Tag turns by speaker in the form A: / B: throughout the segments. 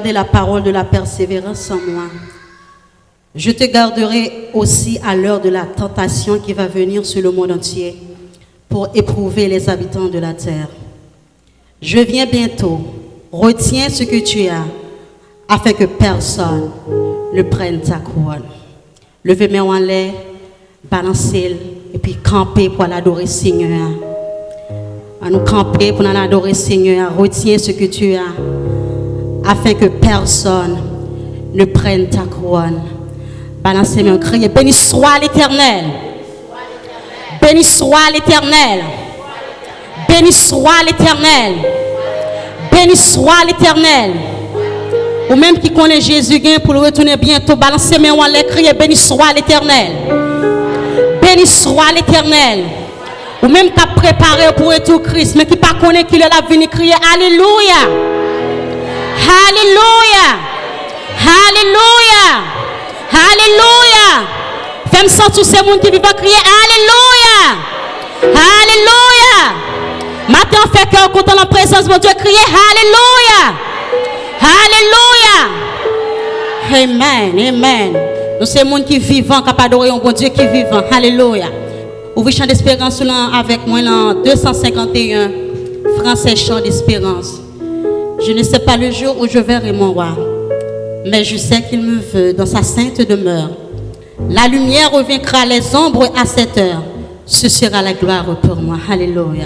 A: gardé la parole de la persévérance en moi. Je te garderai aussi à l'heure de la tentation qui va venir sur le monde entier pour éprouver les habitants de la terre. Je viens bientôt. Retiens ce que tu as afin que personne ne prenne ta couronne. Levez mes mains en l'air, balancez et puis camper pour l'adorer Seigneur. À nous camper pour l'adorer Seigneur. Retiens ce que tu as afin que personne ne prenne ta couronne. Balancez mes mains, criez, béni soit l'Éternel. Béni soit l'Éternel. Béni soit l'Éternel. Béni soit l'Éternel. Ou même qui connaît Jésus pour le retourner bientôt, balancez mes mains, criez, béni soit l'Éternel. Béni soit l'Éternel. Ou même qui a préparé pour retour Christ, mais qui ne connaît pas qu'il est là, venir crier, Alléluia. Alléluia. Alléluia. Alléluia. Fais-moi sentir tous ces gens qui vivent crier, Alléluia. Alléluia. Maintenant, fait cœur content dans la présence de Dieu, crier Alléluia. Alléluia. Amen. Amen. Nous sommes des gens qui vivent, qui adorent un bon Dieu qui vivent. Alléluia. Ouvrez chant d'espérance avec moi dans 251 français chant d'espérance. Je ne sais pas le jour où je verrai mon roi, mais je sais qu'il me veut dans sa sainte demeure. La lumière revaincra les ombres à cette heure. Ce sera la gloire pour moi. Alléluia.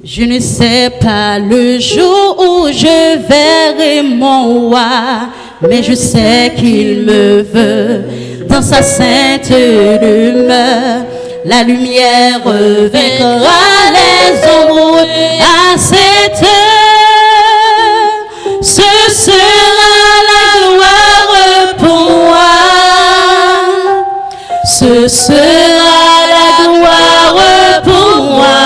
A: Je ne sais pas le jour où je verrai mon roi, mais je sais qu'il me veut dans sa sainte demeure. La lumière vaincra les ombres à cette heure. Ce sera la gloire pour moi. Ce sera la gloire pour moi.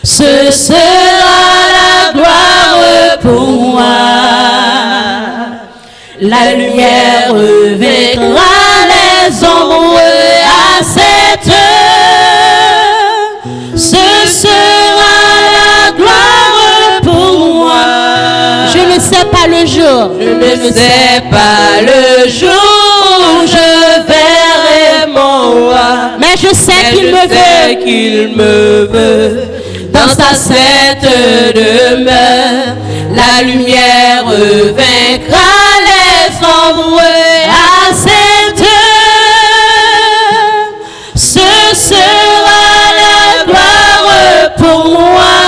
A: Ce sera la gloire pour moi. La lumière vaincra les ombres à cette heure. Ce sera la gloire pour moi. Je ne sais pas le jour. Je ne sais pas le jour où je verrai mon roi. Mais je sais qu'il me veut. Dans sa sainte demeure, la lumière vaincra les ombres à cette heure. Ce sera la gloire pour moi.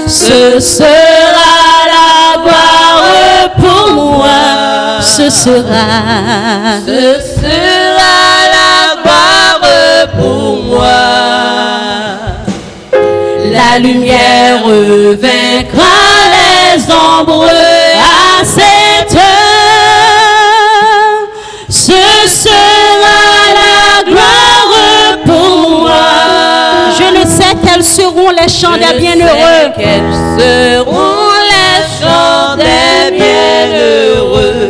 A: Ce sera la gloire pour moi. Ce sera la gloire pour moi. La lumière vaincra les ombres à cette heure. Ce sera la gloire pour moi. Je ne sais quels seront les chants des bienheureux. Quels seront les chants des bienheureux.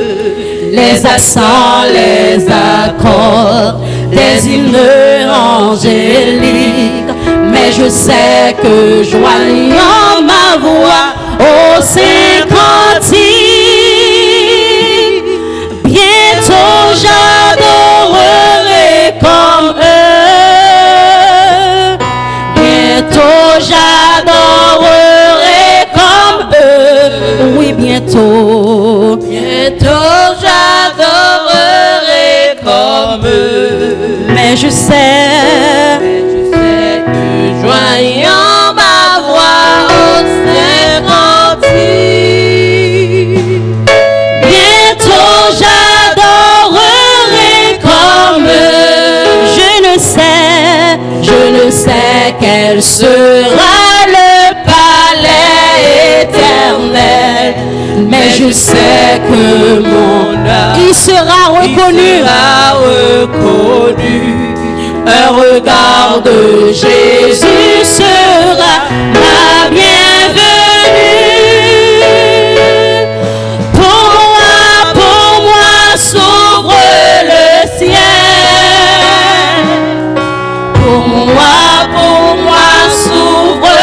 A: Les accents, les accords, des hymnes angéliques. Mais je sais que joignant ma voix au saint cantique, bientôt j'adorerai comme eux. Bientôt j'adorerai comme eux. Oui, bientôt. Bientôt j'adorerai comme eux. Mais je sais que joignant ma voix au saint cantique, bientôt j'adorerai comme eux. Je ne sais quel sera le palais éternel, mais je sais que mon âme il sera reconnu. Un regard de Jésus sera ma bienvenue. Pour moi s'ouvre le ciel. Pour moi s'ouvre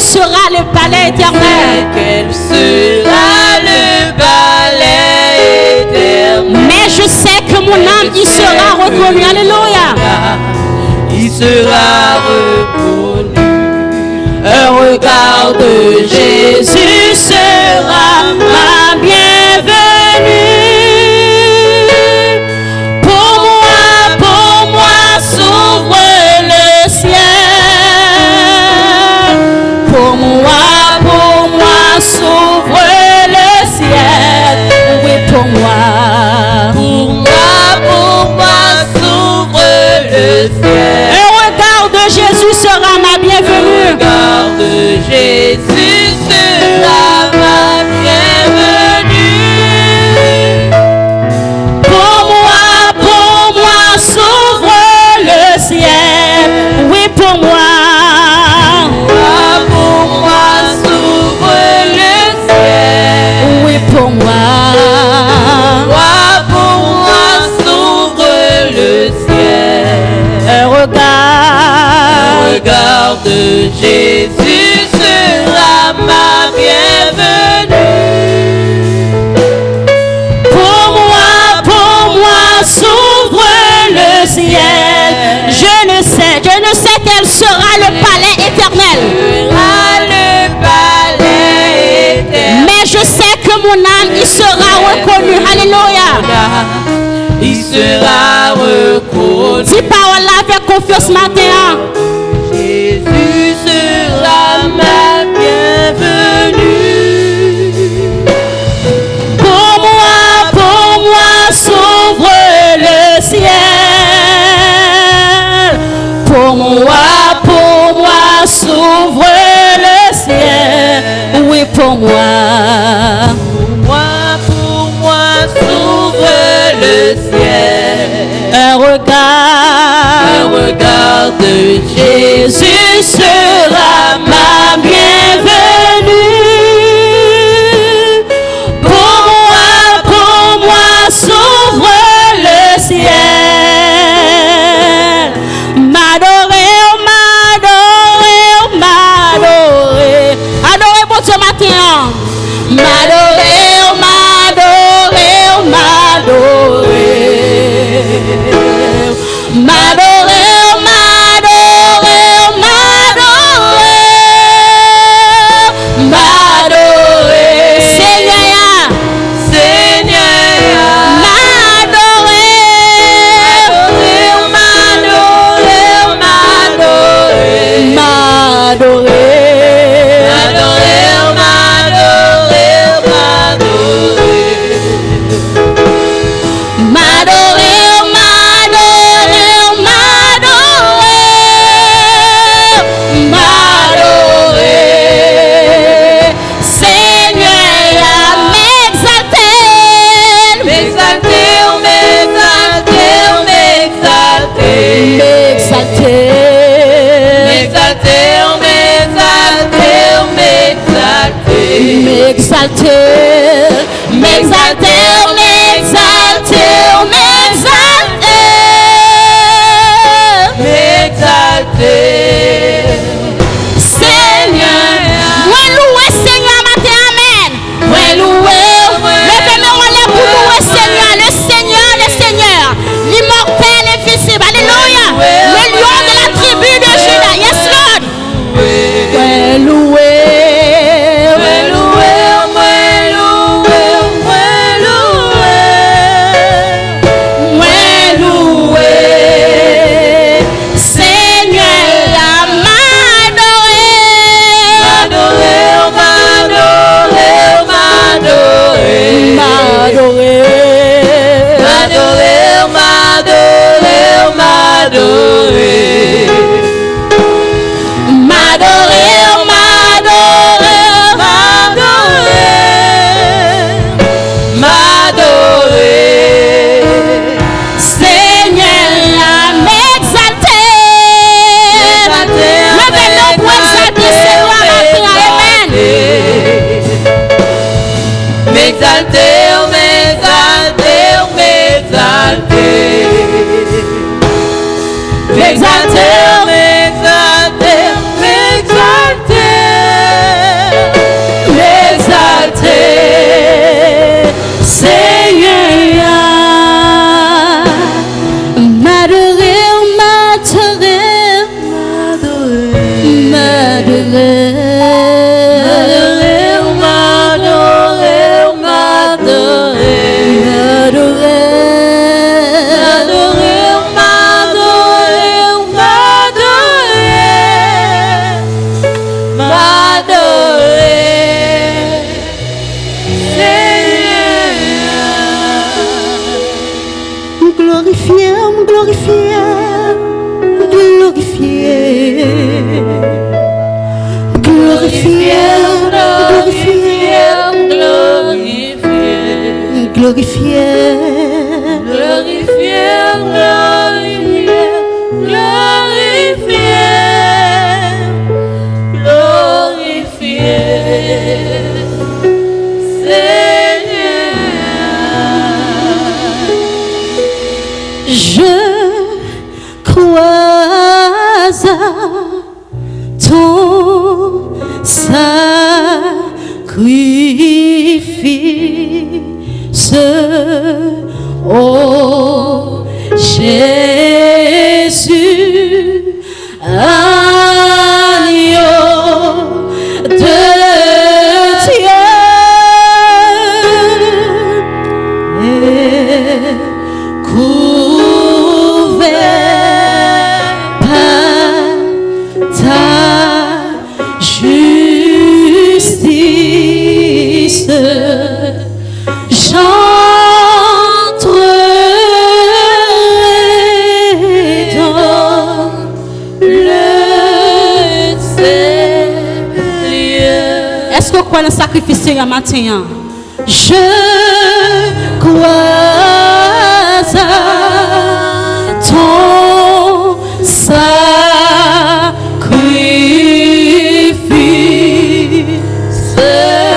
A: sera le palais éternel.
B: Quel sera le palais éternel.
A: Mais je sais que mon âme y sera reconnue. Alléluia.
B: Il sera reconnu. Un regard de Jésus sera ma bienvenue. Pour moi s'ouvre le ciel. Pour moi s'ouvre le ciel. Oui, pour moi s'ouvre le ciel.
A: Un regard de Jésus sera ma bienvenue.
B: Un regard de Jésus sera ma bienvenue. Pour moi s'ouvre le ciel.
A: Oui, pour moi.
B: Pour moi s'ouvre le ciel.
A: Oui, pour moi.
B: Pour moi s'ouvre le ciel.
A: Un
B: regard de Jésus sera ma bienvenue.
A: Pour moi s'ouvre le ciel. Je ne sais quel sera le palais éternel.
B: Le palais éternel.
A: Mais je sais que mon âme y sera reconnue. Alléluia.
B: Il sera reconnu.
A: Dis parole avec confiance matin.
B: Jésus sera ma bienvenue.
A: Pour moi s'ouvre le ciel. Pour moi s'ouvre le ciel. Oui, pour moi.
B: Pour moi s'ouvre le ciel.
A: Un
B: regard de Jésus sera ma bienvenue. Pour moi s'ouvre le ciel.
A: M'adorer, m'adorer. Adorer bon Dieu matin.
B: M'adorer, m'adorer, m'adorer. M'adorer, m'adorer, m'adorer. M'adorer.
A: Seigneur,
B: Seigneur.
A: m'adorer.
B: M'adorer, m'adorer, m'adorer.
A: M'exalter, m'exalter, m'exalter, m'exalter,
B: M'exalter.
A: Seigneur. Ouais, louer Seigneur matin, amen. Ouais, louer. Levez-moi en l'air pour louer Seigneur, le Seigneur, l'immortel, invisible. Alléluia. Le lion de la tribu de Juda. Yes, Lord. Ouais, louer.
B: M'exalter, m'exalter, m'exalter.
A: glorifié, glorifié, glorifié, glorifié, glorifié,
B: glorifié, glorifié,
A: je crois à ton sacrifice, oh Jésus, agneau de Dieu, et couvert par ta justice, j'entrerai dans le Seigneur. Est-ce qu'on croit le sacrifice Seigneur matin? Je crois à ton sacrifice.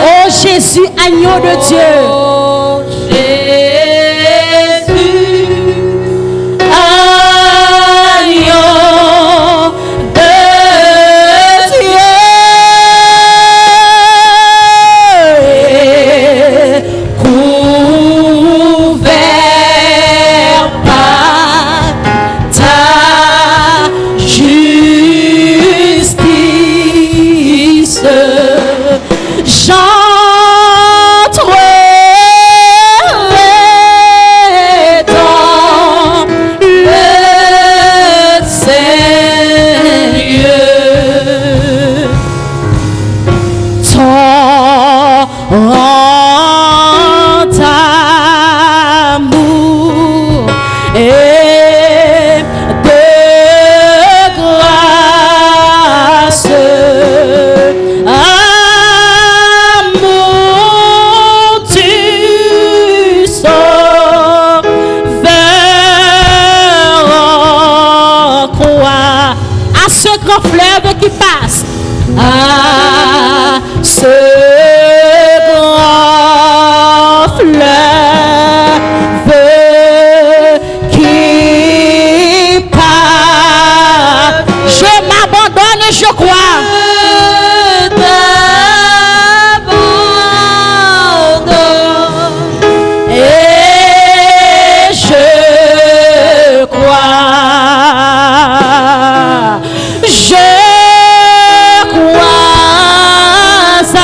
A: Oh Jésus, agneau de Dieu.
B: oh Jésus,
A: Agneau de Dieu, couvert par ta justice, j'entrerai dans le Seigneur. Ton amour et de grâce, amour tu sauveur en croix, à ce grand fleuve qui passe, à ce grand fleuve qui passe, je m'abandonne et je crois. Et je crois, je crois à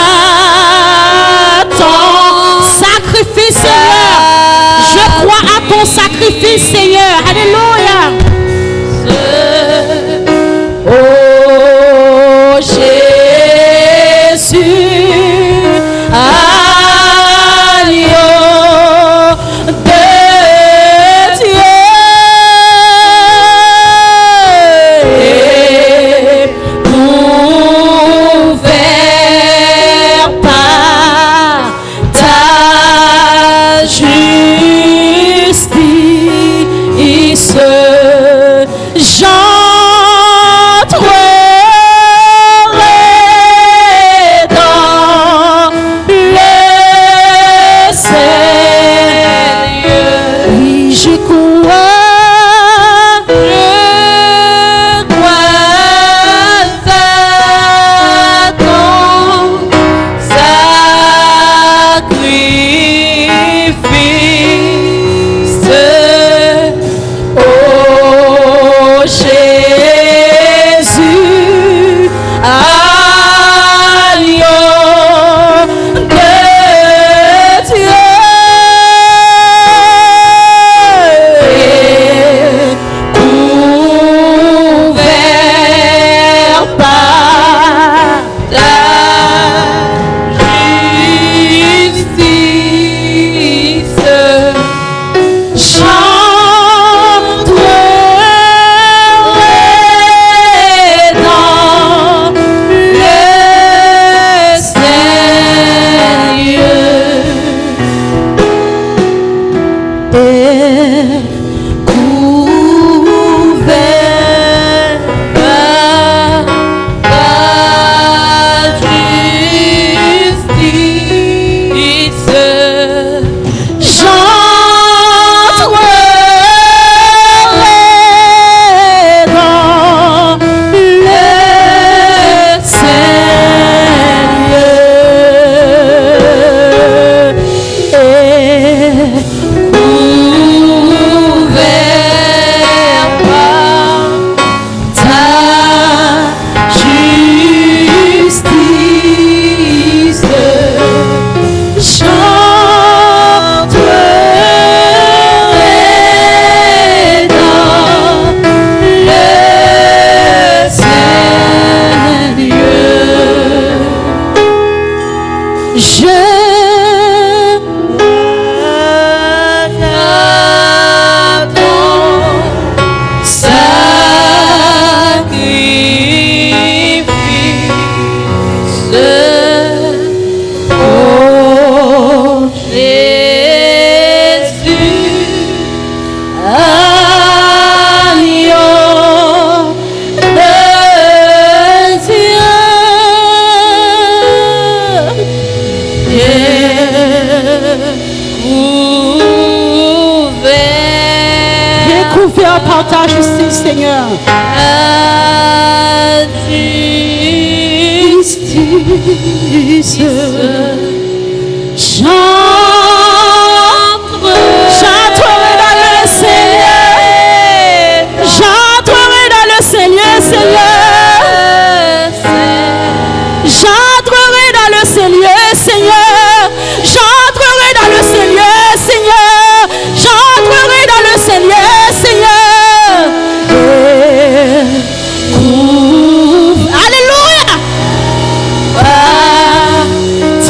A: ton sacrifice, Seigneur. Je crois à ton sacrifice, Seigneur. Alléluia. Oh Jésus, agneau de Dieu, couvert par ta justice,
B: Découvert par ta justice, Seigneur. Justice. J'entrerai dans le Seigneur. J'entrerai dans le Seigneur, Seigneur. J'entrerai dans le Seigneur, Seigneur. J'entrerai dans le Seigneur, Seigneur. J'entrerai dans le Seigneur, Seigneur. Alléluia. Ta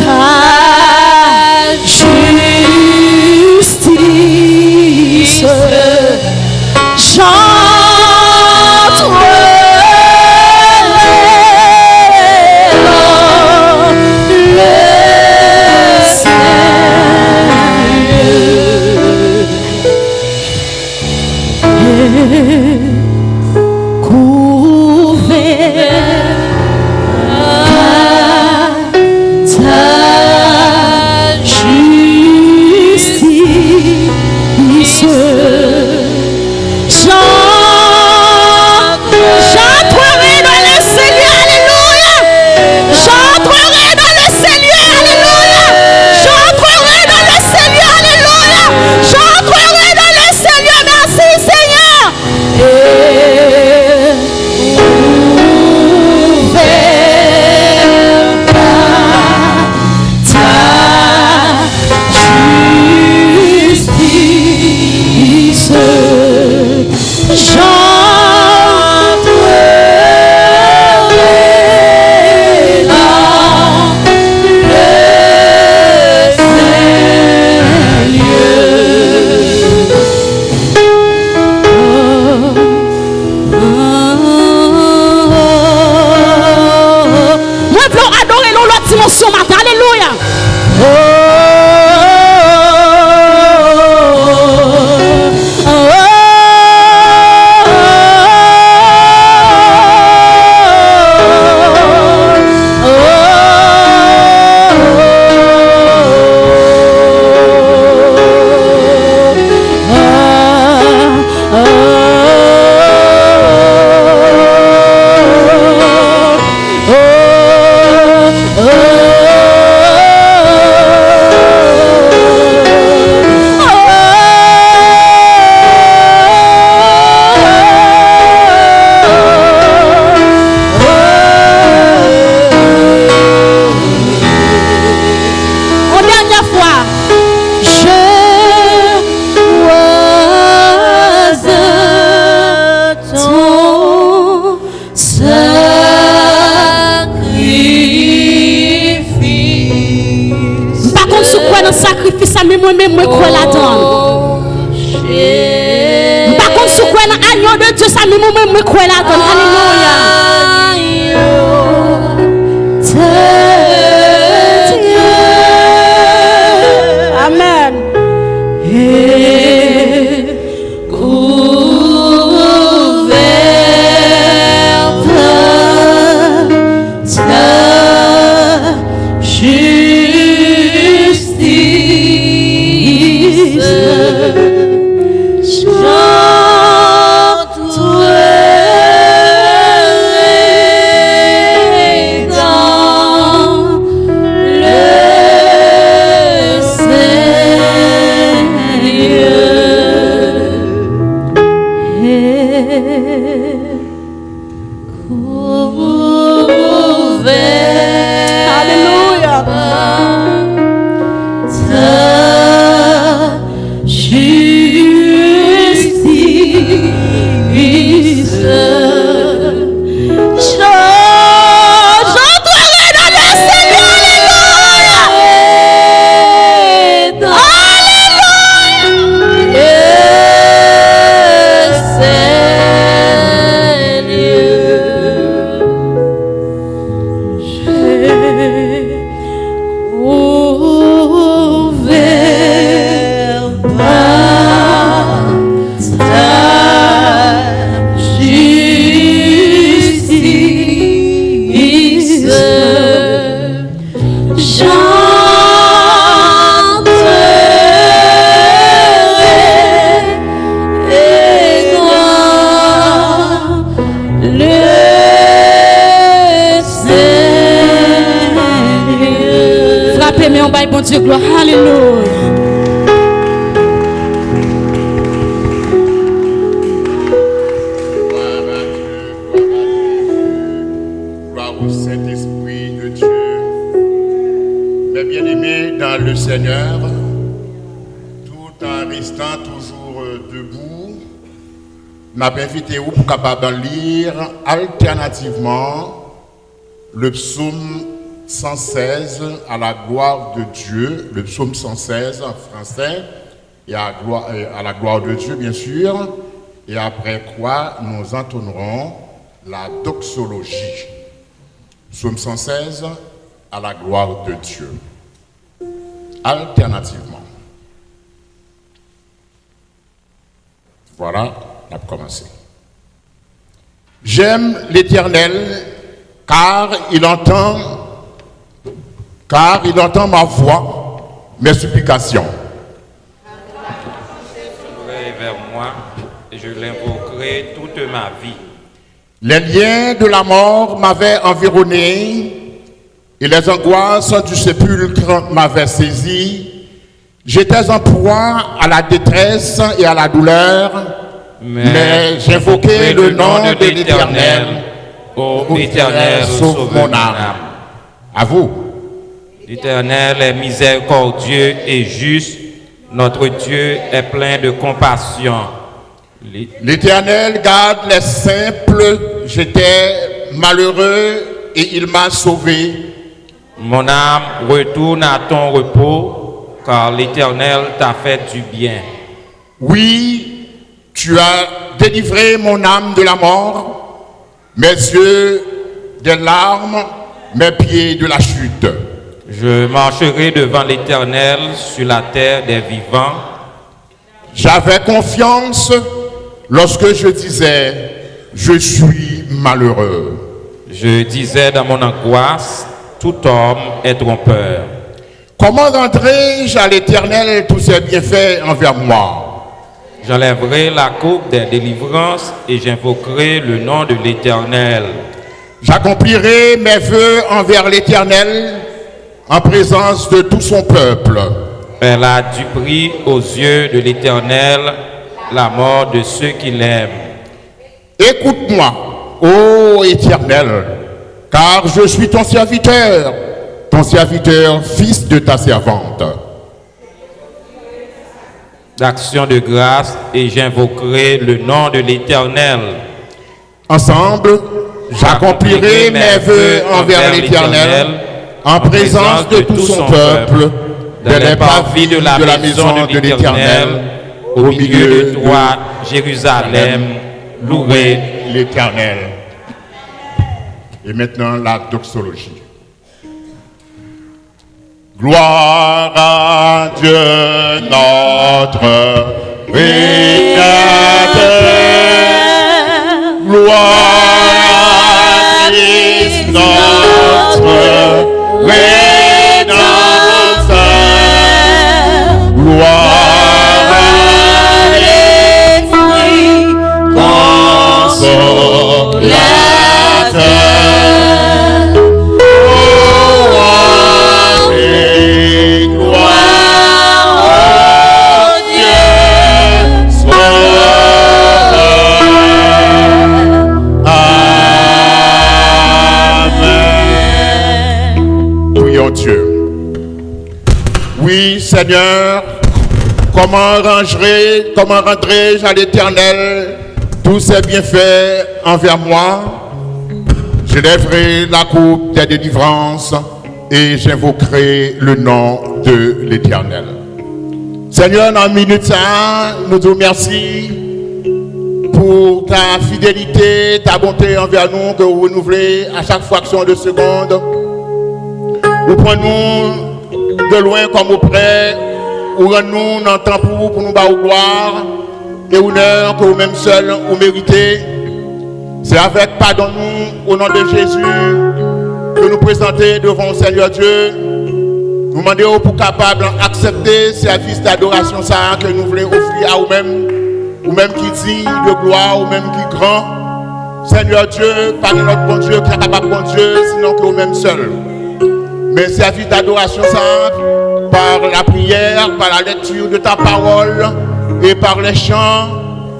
B: justice. J'entrerai dans le Seigneur, alléluia. J'entrerai dans le Seigneur, alléluia. J'entrerai dans le Seigneur, alléluia. J'entrerai dans le Seigneur, merci Seigneur. Ce matin, alléluia. Sacrifice à moi-même, moi crois là-dedans. Par contre, si vous croyez dans l'agneau de Dieu, ça moi-même, moi crois là-dedans. Alléluia. Amen.
C: Seigneur.
B: bon Dieu, gloire. Alléluia.
C: Dans le Seigneur, tout en restant toujours debout, m'a invité pour capable de lire alternativement le psaume 116 à la gloire de Dieu, le psaume 116 en français, et à la gloire de Dieu bien sûr, et après quoi nous entonnerons la doxologie. Psaume 116 à la gloire de Dieu. Alternativement. Voilà, on a commencé. J'aime l'Éternel car il entend ma voix, mes supplications.
D: Je serai vers moi et je l'invoquerai toute ma vie.
C: Les liens de la mort m'avaient environné et les angoisses du sépulcre m'avaient saisi. J'étais en proie à la détresse et à la douleur, mais j'invoquais le nom de l'Éternel.
D: Ô Éternel, sauve mon âme.
C: À vous.
D: L'Éternel est miséricordieux et juste. Notre Dieu est plein de compassion.
C: L'Éternel garde les simples. J'étais malheureux et il m'a sauvé.
D: Mon âme, retourne à ton repos, car l'Éternel t'a fait du bien.
C: Oui, tu as délivré mon âme de la mort, mes yeux des larmes, mes pieds de la chute.
D: Je marcherai devant l'Éternel sur la terre des vivants.
C: J'avais confiance lorsque je disais, je suis malheureux.
D: Je disais dans mon angoisse, tout homme est trompeur.
C: Comment rendrai-je à l'Éternel tous ses bienfaits envers moi?
D: J'enlèverai la coupe des délivrances et j'invoquerai le nom de l'Éternel.
C: J'accomplirai mes vœux envers l'Éternel en présence de tout son peuple.
D: Elle a du prix aux yeux de l'Éternel, la mort de ceux qui l'aiment.
C: Écoute-moi, ô Éternel, car je suis ton serviteur, fils de ta servante.
D: D'action de grâce et j'invoquerai le nom de l'Éternel.
C: Ensemble, j'accomplirai mes vœux envers l'Éternel en présence de tout son peuple, dans les parvis de la maison de l'Éternel, au milieu de toi, Jérusalem, louez l'Éternel. Et maintenant, la doxologie. Gloire à Dieu notre Rédempteur. Gloire à Christ notre Rédempteur. Gloire à l'Esprit consolateur. Dieu. Oui, Seigneur, comment rendrai-je à l'Éternel tous ses bienfaits envers moi? Je lèverai la coupe des délivrances et j'invoquerai le nom de l'Éternel. Seigneur, dans la minute ça, nous te remercions pour ta fidélité, ta bonté envers nous que vous renouvelez à chaque fraction de seconde. Vous prenez-nous de loin comme auprès, vous rendez-nous dans le temps pour nous battre gloire et honneur que vous-même seul vous méritez. C'est avec pardon-nous au nom de Jésus que nous présentons devant le Seigneur Dieu. Nous demandons pour capable d'accepter ce service d'adoration ça que nous voulons offrir à vous-même qui dit de gloire, vous-même qui grand. Seigneur Dieu, pas notre bon Dieu qui est capable bon Dieu, sinon que vous-même seul. Mais service d'adoration ça, par la prière, par la lecture de ta parole et par les chants,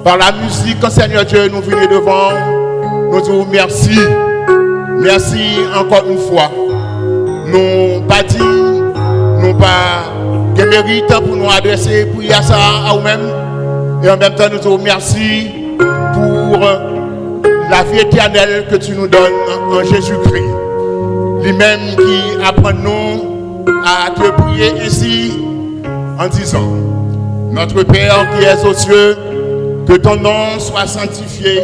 C: par la musique, Seigneur Dieu, nous venons devant. Nous disons merci. Merci encore une fois. Nous pas dit, nous pas de mérite pour nous adresser pour y ça à nous-mêmes. Et en même temps, nous disons merci pour la vie éternelle que tu nous donnes en Jésus-Christ. Lui-même qui apprend nous à te prier ainsi en disant: Notre Père qui es aux cieux, que ton nom soit sanctifié,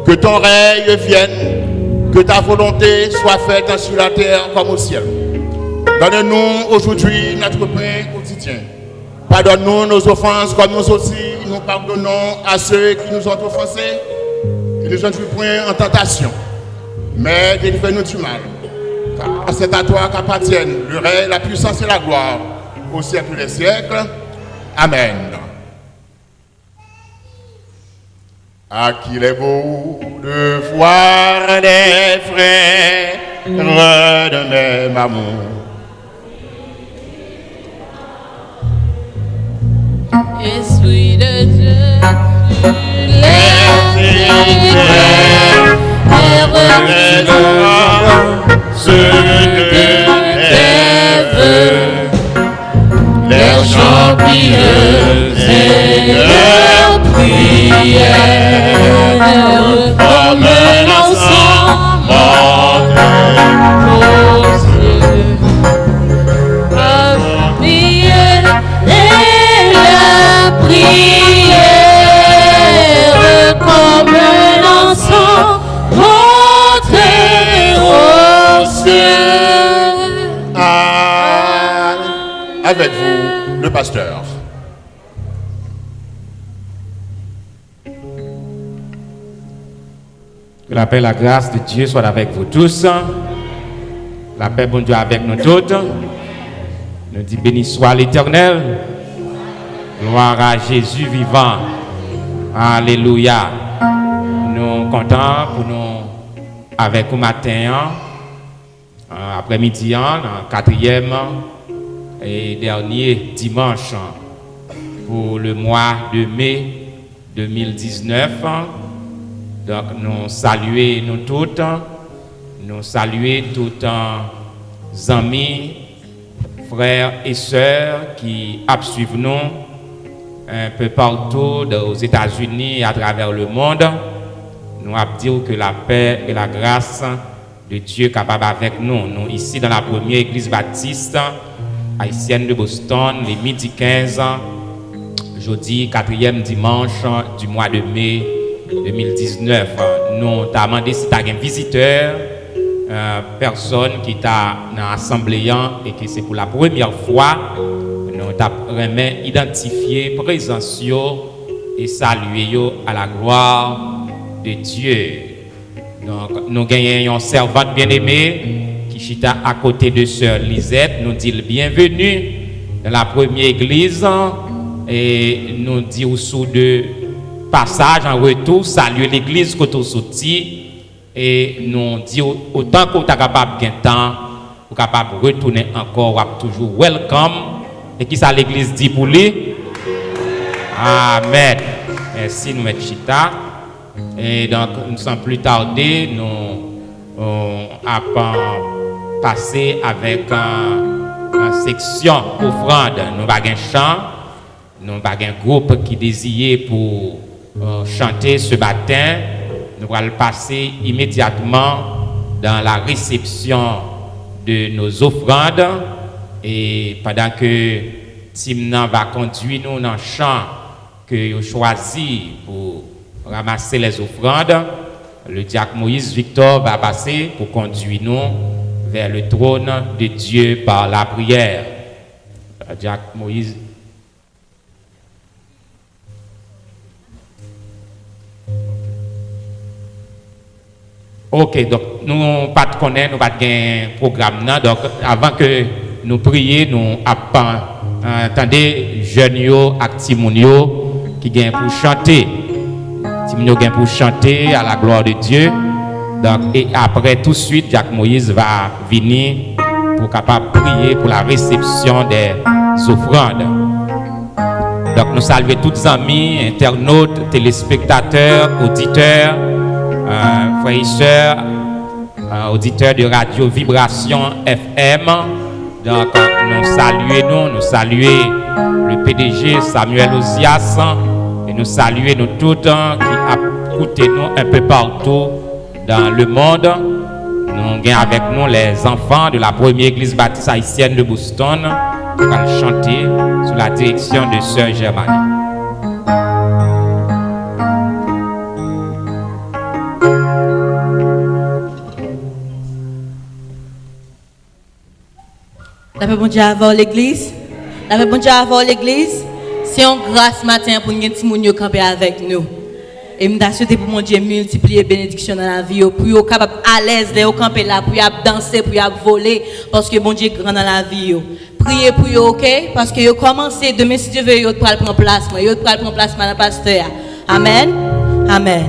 C: que ton règne vienne, que ta volonté soit faite sur la terre comme au ciel. Donne-nous aujourd'hui notre pain quotidien. Pardonne-nous nos offenses comme nous aussi nous pardonnons à ceux qui nous ont offensés. Et ne nous entrons point en tentation, mais délivre-nous du mal. Car c'est à toi qu'appartiennent le règne, la puissance et la gloire au siècle des siècles. Amen. À qu'il est beau de voir des frères de même amour.
B: Esprit de Dieu,
C: les champignons et leurs prières, comme un ensemble
B: aux cieux, et la prière, comme un ensemble monté aux cieux.
C: Avec vous, le pasteur.
D: Que la paix et la grâce de Dieu soient avec vous tous. La paix, bon Dieu, avec nous toutes. Nous disons béni soit l'Éternel. Gloire à Jésus vivant. Alléluia. Nous sommes contents pour nous avec vous matin, après-midi, le 4e et dernier dimanche pour le mois de mai 2019. Donc nous saluons nous toutes, nous saluons tous les amis, frères et sœurs qui suivent nous un peu partout aux États-Unis et à travers le monde. Nous disons que la paix et la grâce de Dieu est capable avec nous. Nous ici dans la première église baptiste haïtienne de Boston, les midi 15, jeudi 4e dimanche du mois de mai 2019. Nous t'avons demandé si tu as un visiteur, personne qui t'a dans l'assemblée et que c'est pour la première fois, nous t'avons identifié présence et saluer à la gloire de Dieu. Donc nous gagnons une servante bien-aimée qui chita à côté de sœur Lisette, nous dit le bienvenue dans la première église et nous dit au sous de passage en retour, saluer l'église que tu sorti et nous dit autant que tu es capable de temps, ou capable de retourner encore, ou toujours welcome. Et qui ça l'église dit pour lui? Amen. Merci, nous mettons chita. Et donc, sans plus tarder, nous avons passé avec une section offrande. Nous avons un chant, nous avons un groupe qui désirait pour chanter ce matin. Nous allons passer immédiatement dans la réception de nos offrandes. Et pendant que Timnan va conduire nous dans le chant que vous choisi pour ramasser les offrandes, le diacre Moïse Victor va passer pour conduire nous vers le trône de Dieu par la prière. Le diacre Moïse. Ok, donc nous ne connaissons pas de programme. Donc avant que nous prions, nous attendez jeunes et Timounio qui gagnent pour chanter. Timounio gagne pour chanter à la gloire de Dieu. Donc, et après, tout de suite, Jacques Moïse va venir pour capable prier pour la réception des offrandes. Donc nous saluons tous les amis, internautes, téléspectateurs, auditeurs, frères et sœurs, auditeurs de Radio Vibration FM. Donc nous saluons le PDG Samuel Ozias et nous saluons nous tous qui écoutent nous un peu partout dans le monde. Nous avons avec nous les enfants de la première église baptiste haïtienne de Boston qui vont chanter sous la direction de Sœur Germanie.
B: La paix bon Dieu avant l'église. La paix bon Dieu avant l'église. C'est une grâce matin pour nous qui camper avec nous. Et je souhaite pour mon Dieu multiplier bénédiction dans la vie, pour être capable à l'aise de camper là, pour danser, pour voler, parce que mon Dieu est grand dans la vie. Priez pour eux, ok? Parce que vous commencez demain, si Dieu veut, vous allez prendre place. Vous allez prendre place dans le pasteur. Amen. Amen.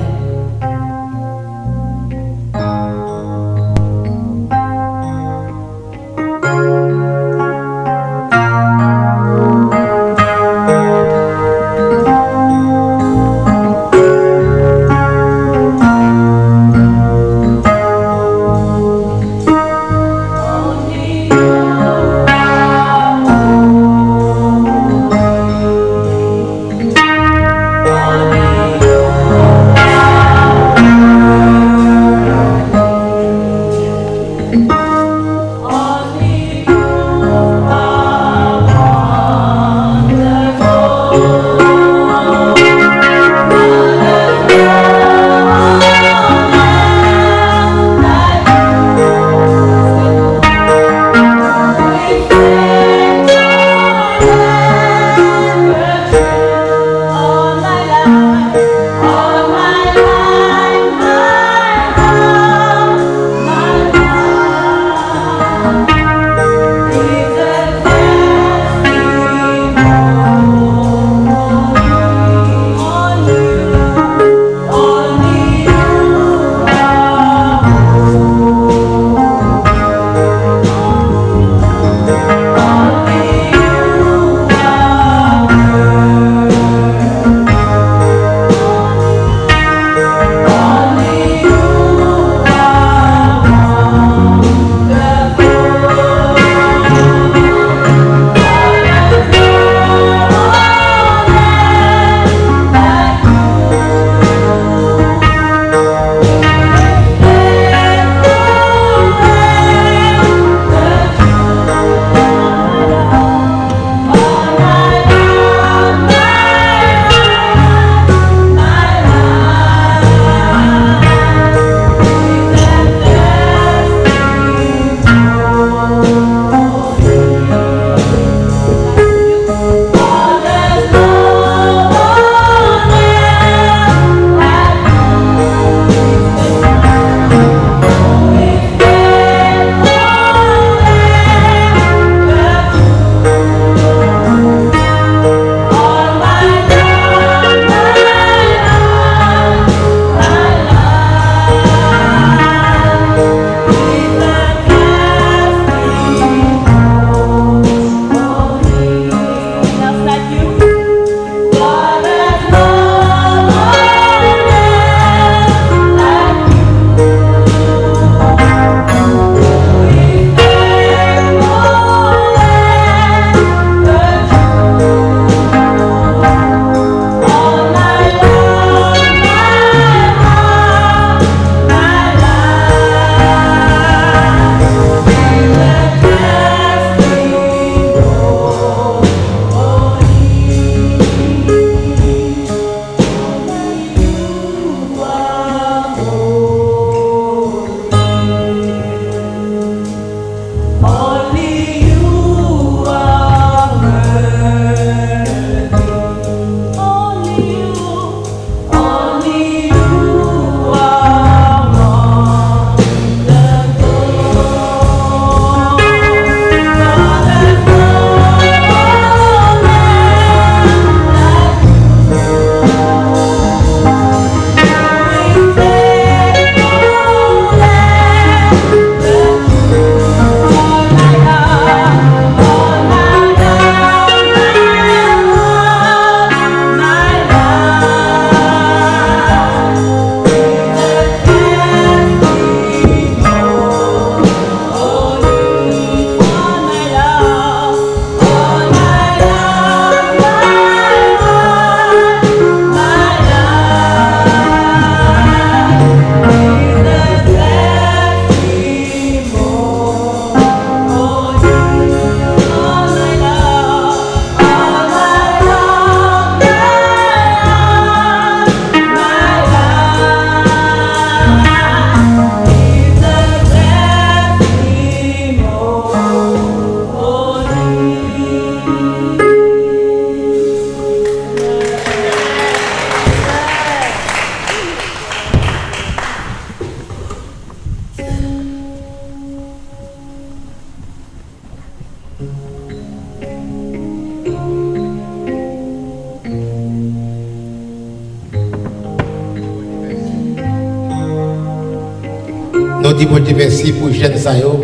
E: Nous disons bon Dieu merci pour les jeunes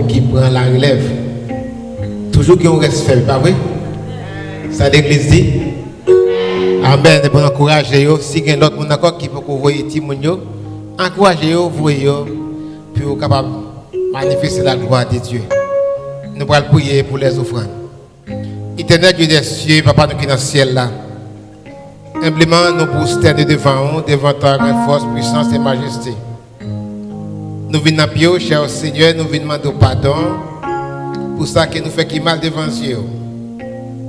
E: qui prennent la relève. Toujours qu'on reste faible, pas vrai? Ça l'église dit. Amen. Et pour encourager, si il y a d'autres gens qui peuvent envoyer des témoignages, encouragez-vous, voyez-vous, pour capable manifester la gloire de Dieu. Nous allons prier pour les offrandes. Éternel Dieu des cieux, Papa, nous qui dans le ciel là. Humblement, nous prosternons devant ta grande force, puissance et majesté. Nous venons à pied, cher Seigneur, nous venons demander pardon pour ça que nous faisons qui mal devant Dieu.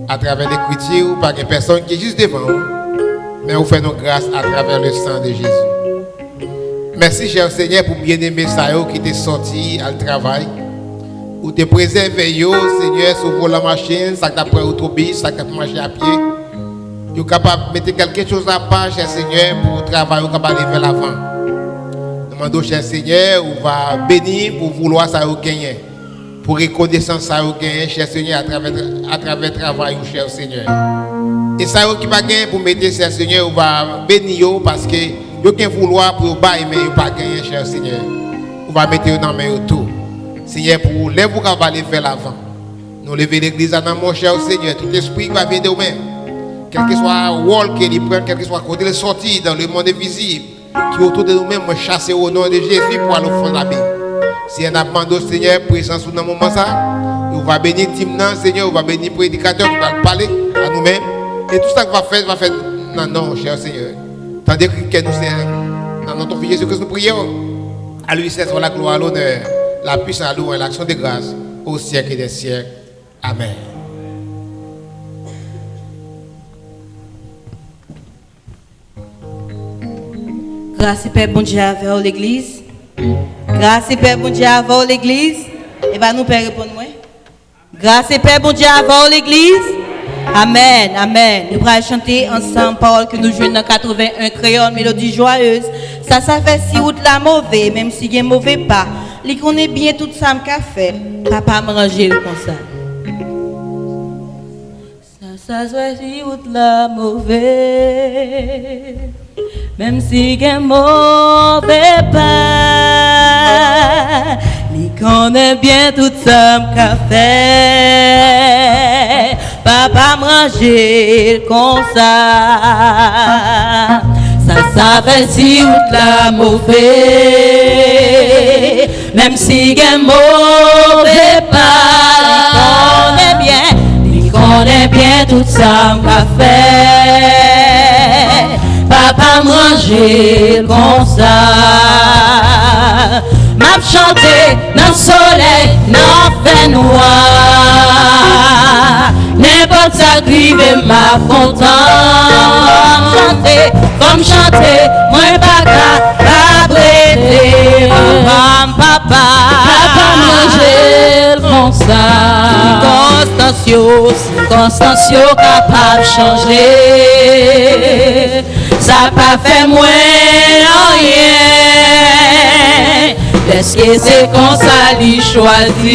E: À travers l'écriture, par une personne qui est juste devant nous, mais vous faites nos grâces à travers le sang de Jésus. Merci, cher Seigneur, pour bien-aimer ça qui t'est sorti à le travail, pour te préserver, Seigneur, sur la machine, ça que tu as autobus, ça que tu as marché à pied. Tu es capable de mettre quelque chose à part, cher Seigneur, pour travailler, pour aller vers l'avant. Nous demandons, cher Seigneur, on va bénir pour vouloir ça gagner. Pour reconnaissance ça gagner, cher Seigneur, à travers le travail, cher Seigneur. Et ça qui va gagner pour mettre, cher Seigneur, on va bénir parce que vous avez vouloir pour bailler, mais vous pas gagner, cher Seigneur. On va mettre dans main tout. Seigneur, pour les vous aller vers l'avant. Nous lever l'église dans mon cher Seigneur. Tout esprit va venir de nous-mêmes. Quel que soit le rôle qu'il prend, quel que soit côté de sortie dans le monde invisible, qui est autour de nous-mêmes, chasser au nom de Jésus pour aller au fond de la Bible. Si on a demandé au Seigneur présence dans le moment ça, on va bénir Timnan, Seigneur, on va bénir le prédicateur qui va parler à nous-mêmes. Et tout ça qu'on va faire non, cher Seigneur. Tandis que nous sommes dans notre fils Jésus-Christ, nous prions. À lui, c'est la gloire, l'honneur, la puissance, la louange, l'action de grâce, au siècle des siècles. Amen.
B: Grâce et Père bon Dieu avec l'église. Grâce et Père bon Dieu avec l'église. Et va nous Père répondre moi. Grâce et Père bon Dieu avec l'église. Amen, amen. Nous allons chanter ensemble parole que nous jouons dans 81 créole, mélodie joyeuse. Ça fait si route la mauvais, même si il y a mauvais pas. Il connaît bien tout ça qu'a fait. Papa me ranger comme ça. Ça fait si route la mauvais. Même si il y a mauvais pas. Il connaît bien tout ça qu'a fait. Papa manger comme ça. Ça fait si route la mauvais. Même si il y a mauvais pas. Il connaît bien tout ça qu'a fait. Papa manger comme ça. M'a chanté dans le soleil, dans le fait noir. N'importe ça qui veut m'a content. Comme chanter, moi pas capable prêter. Papa manger comme ça. Constantio capable de changer. Ça pas fait moins rien. Est-ce que c'est qu'on s'allie choisi?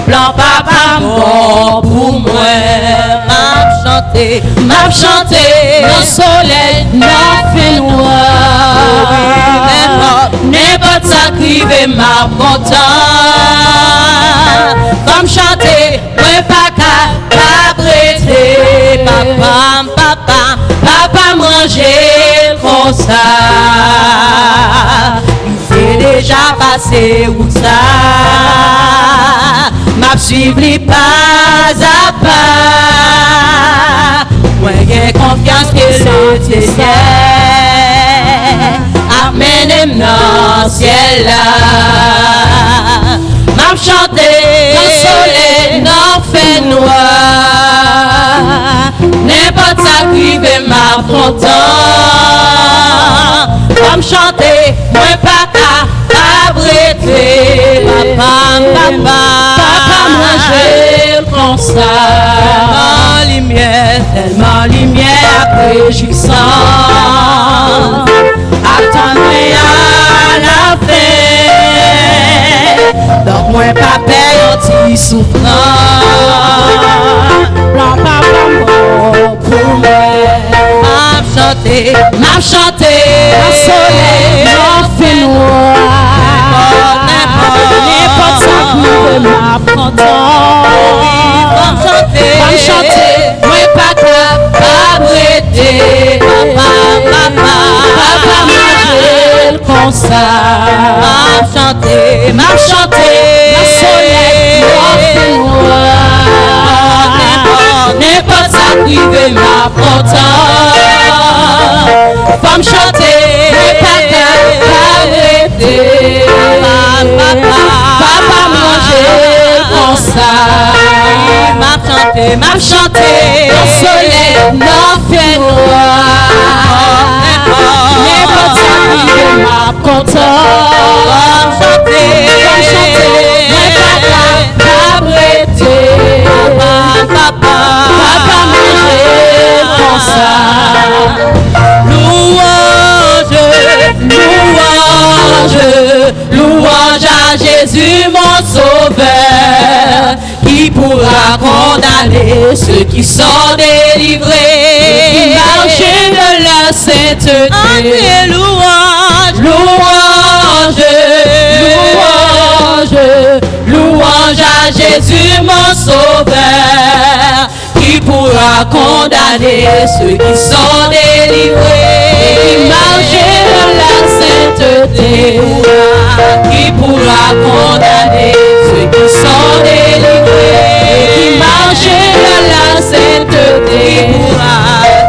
B: Plan papa mort pour moi. M'a chanté dans le soleil, dans le fait noir. N'importe ça qui veut m'a content. Comme chanter, moi pas capable prêter. Papa manger comme ça. Il s'est déjà passé où ça. M'a suivi pas à pas. Moi j'ai confiance que le ciel amène dans le ciel là. M'a chanté dans le soleil, dans le fait noir. N'importe ça qui veut m'a content. Comme chanter, moi pas capable prêter. Papa manger comme ça. Tellement lumière réjouissante. Attends-moi à la fin. Donc moi pas peur anti souffrant. Blanc papa mort pour moi. M'a chanté, dans le soleil, dans le fait noir. m'a content. M'en chanter, moi pas capable d'arrêter. Papa manger comme ça. M'a chanter, ma soleil, moi. N'importe ça qui veut m'a content. Femme chanter, moi pas capable d'arrêter. Papa manger comme ça. M'a chanter, le soleil n'en fait noir. N'importe ça qui veut m'a content. Femme chanter, moi pas capable d'arrêter. Papa manger comme ça. Louange à Jésus mon sauveur, qui pourra condamner ceux qui sont délivrés, qui marchent de la sainteté. Louange à Jésus mon sauveur, qui pourra condamner ceux qui sont délivrés, qui marchent de la sainteté, qui pourra condamner ceux qui sont délivrés, qui marchent de la sainteté,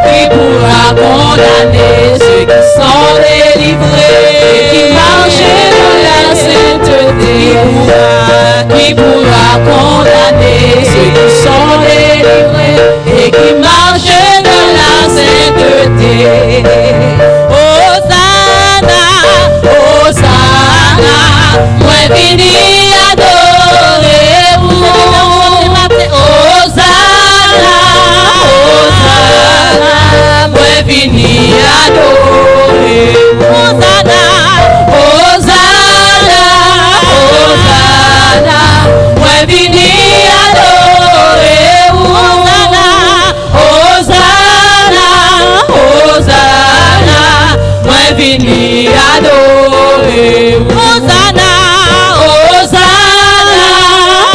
B: qui pourra condamner ceux qui sont délivrés, qui marchent de la sainteté, qui pourra condamner ceux qui sont délivrés et qui marchent de la sainteté. Hosanna, Hosanna, moi vini adorer vous. Hosanna, Hosanna, moi vini adorer vous. Hosanna, Hosanna, Hosanna, moi vini adorer vous. Hosanna, Hosanna, moi vini adorer vous. Hosanna, Hosanna,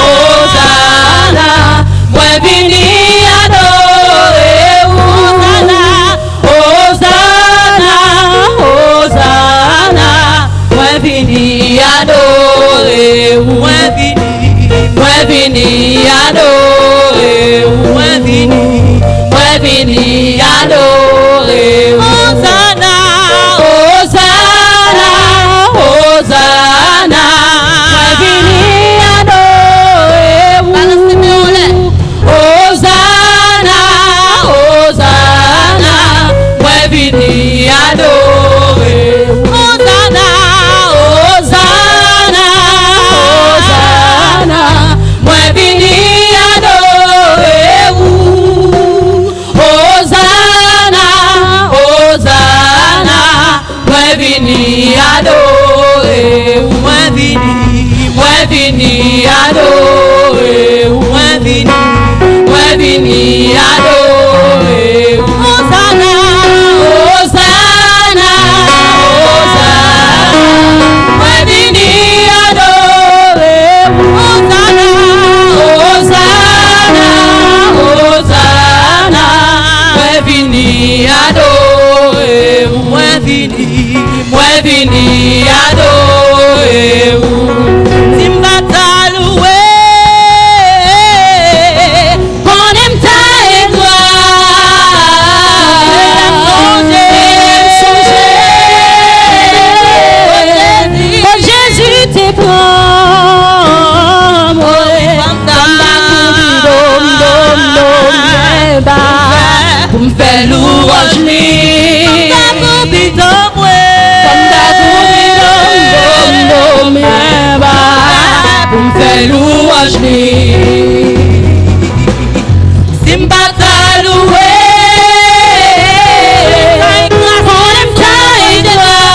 B: Hosanna, moi vini adorer vous. Hosanna, Hosanna, moi vini adorer vous. Moi vini adorer vous. Moi vini adorer vous. Hosanna, Hosanna, Hosanna, moi vini adorer vous. Hosanna, Hosanna, moi vini adorer vous. Hosanna, Hosanna, Hosanna, moi vini adorer vous. Hosanna, Hosanna, moi vini adorer vous. Moi vini adorer vous. Moi vini adorer vous. Hosanna, Hosanna, Hosanna, moi vini adorer vous. Hosanna, Hosanna, Hosanna, moi vini adorer vous. Moi vini adorer vous. Zimbata loué, qu'on aime ta étoile. Jésus te prend, pour me faire louange, pour me faire louange, Zimbata loué, on aime ta étoile.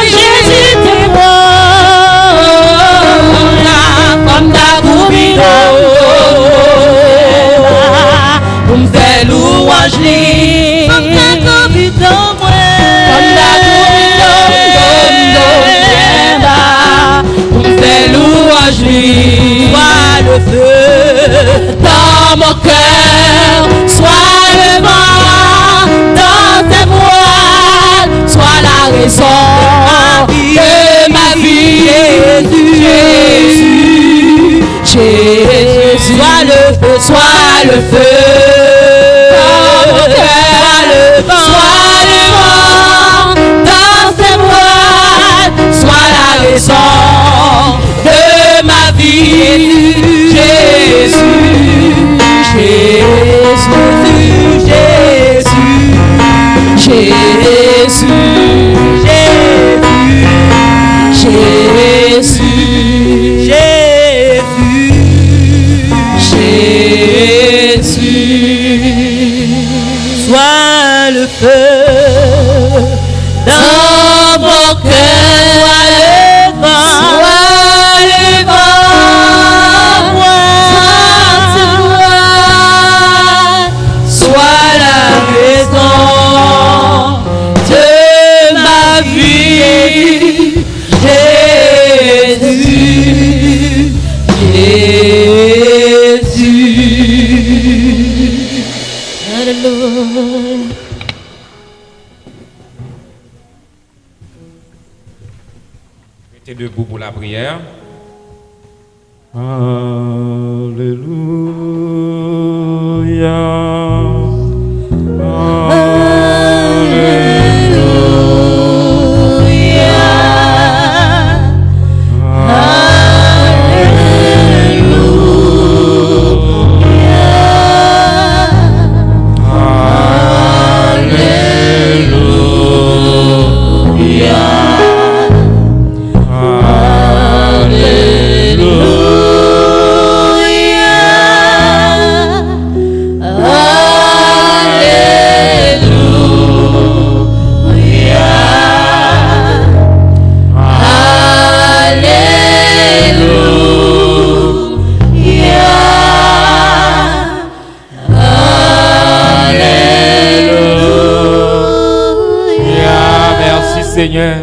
B: Jésus te prend, comme ta dans mon cœur, sois le vent dans tes voiles, sois la raison de ma vie, Jésus, Jésus, sois le feu, sois le feu dans mon cœur, sois le vent dans tes voiles, sois la raison de ma vie, Jésus, Jésus, Jésus, Jésus, Jésus, Jésus, sois le feu dans mon cœur, sois le vent, sois la raison de ma vie, Jésus, Jésus. Alléluia.
D: Restez debout pour la prière. Alléluia. Seigneur.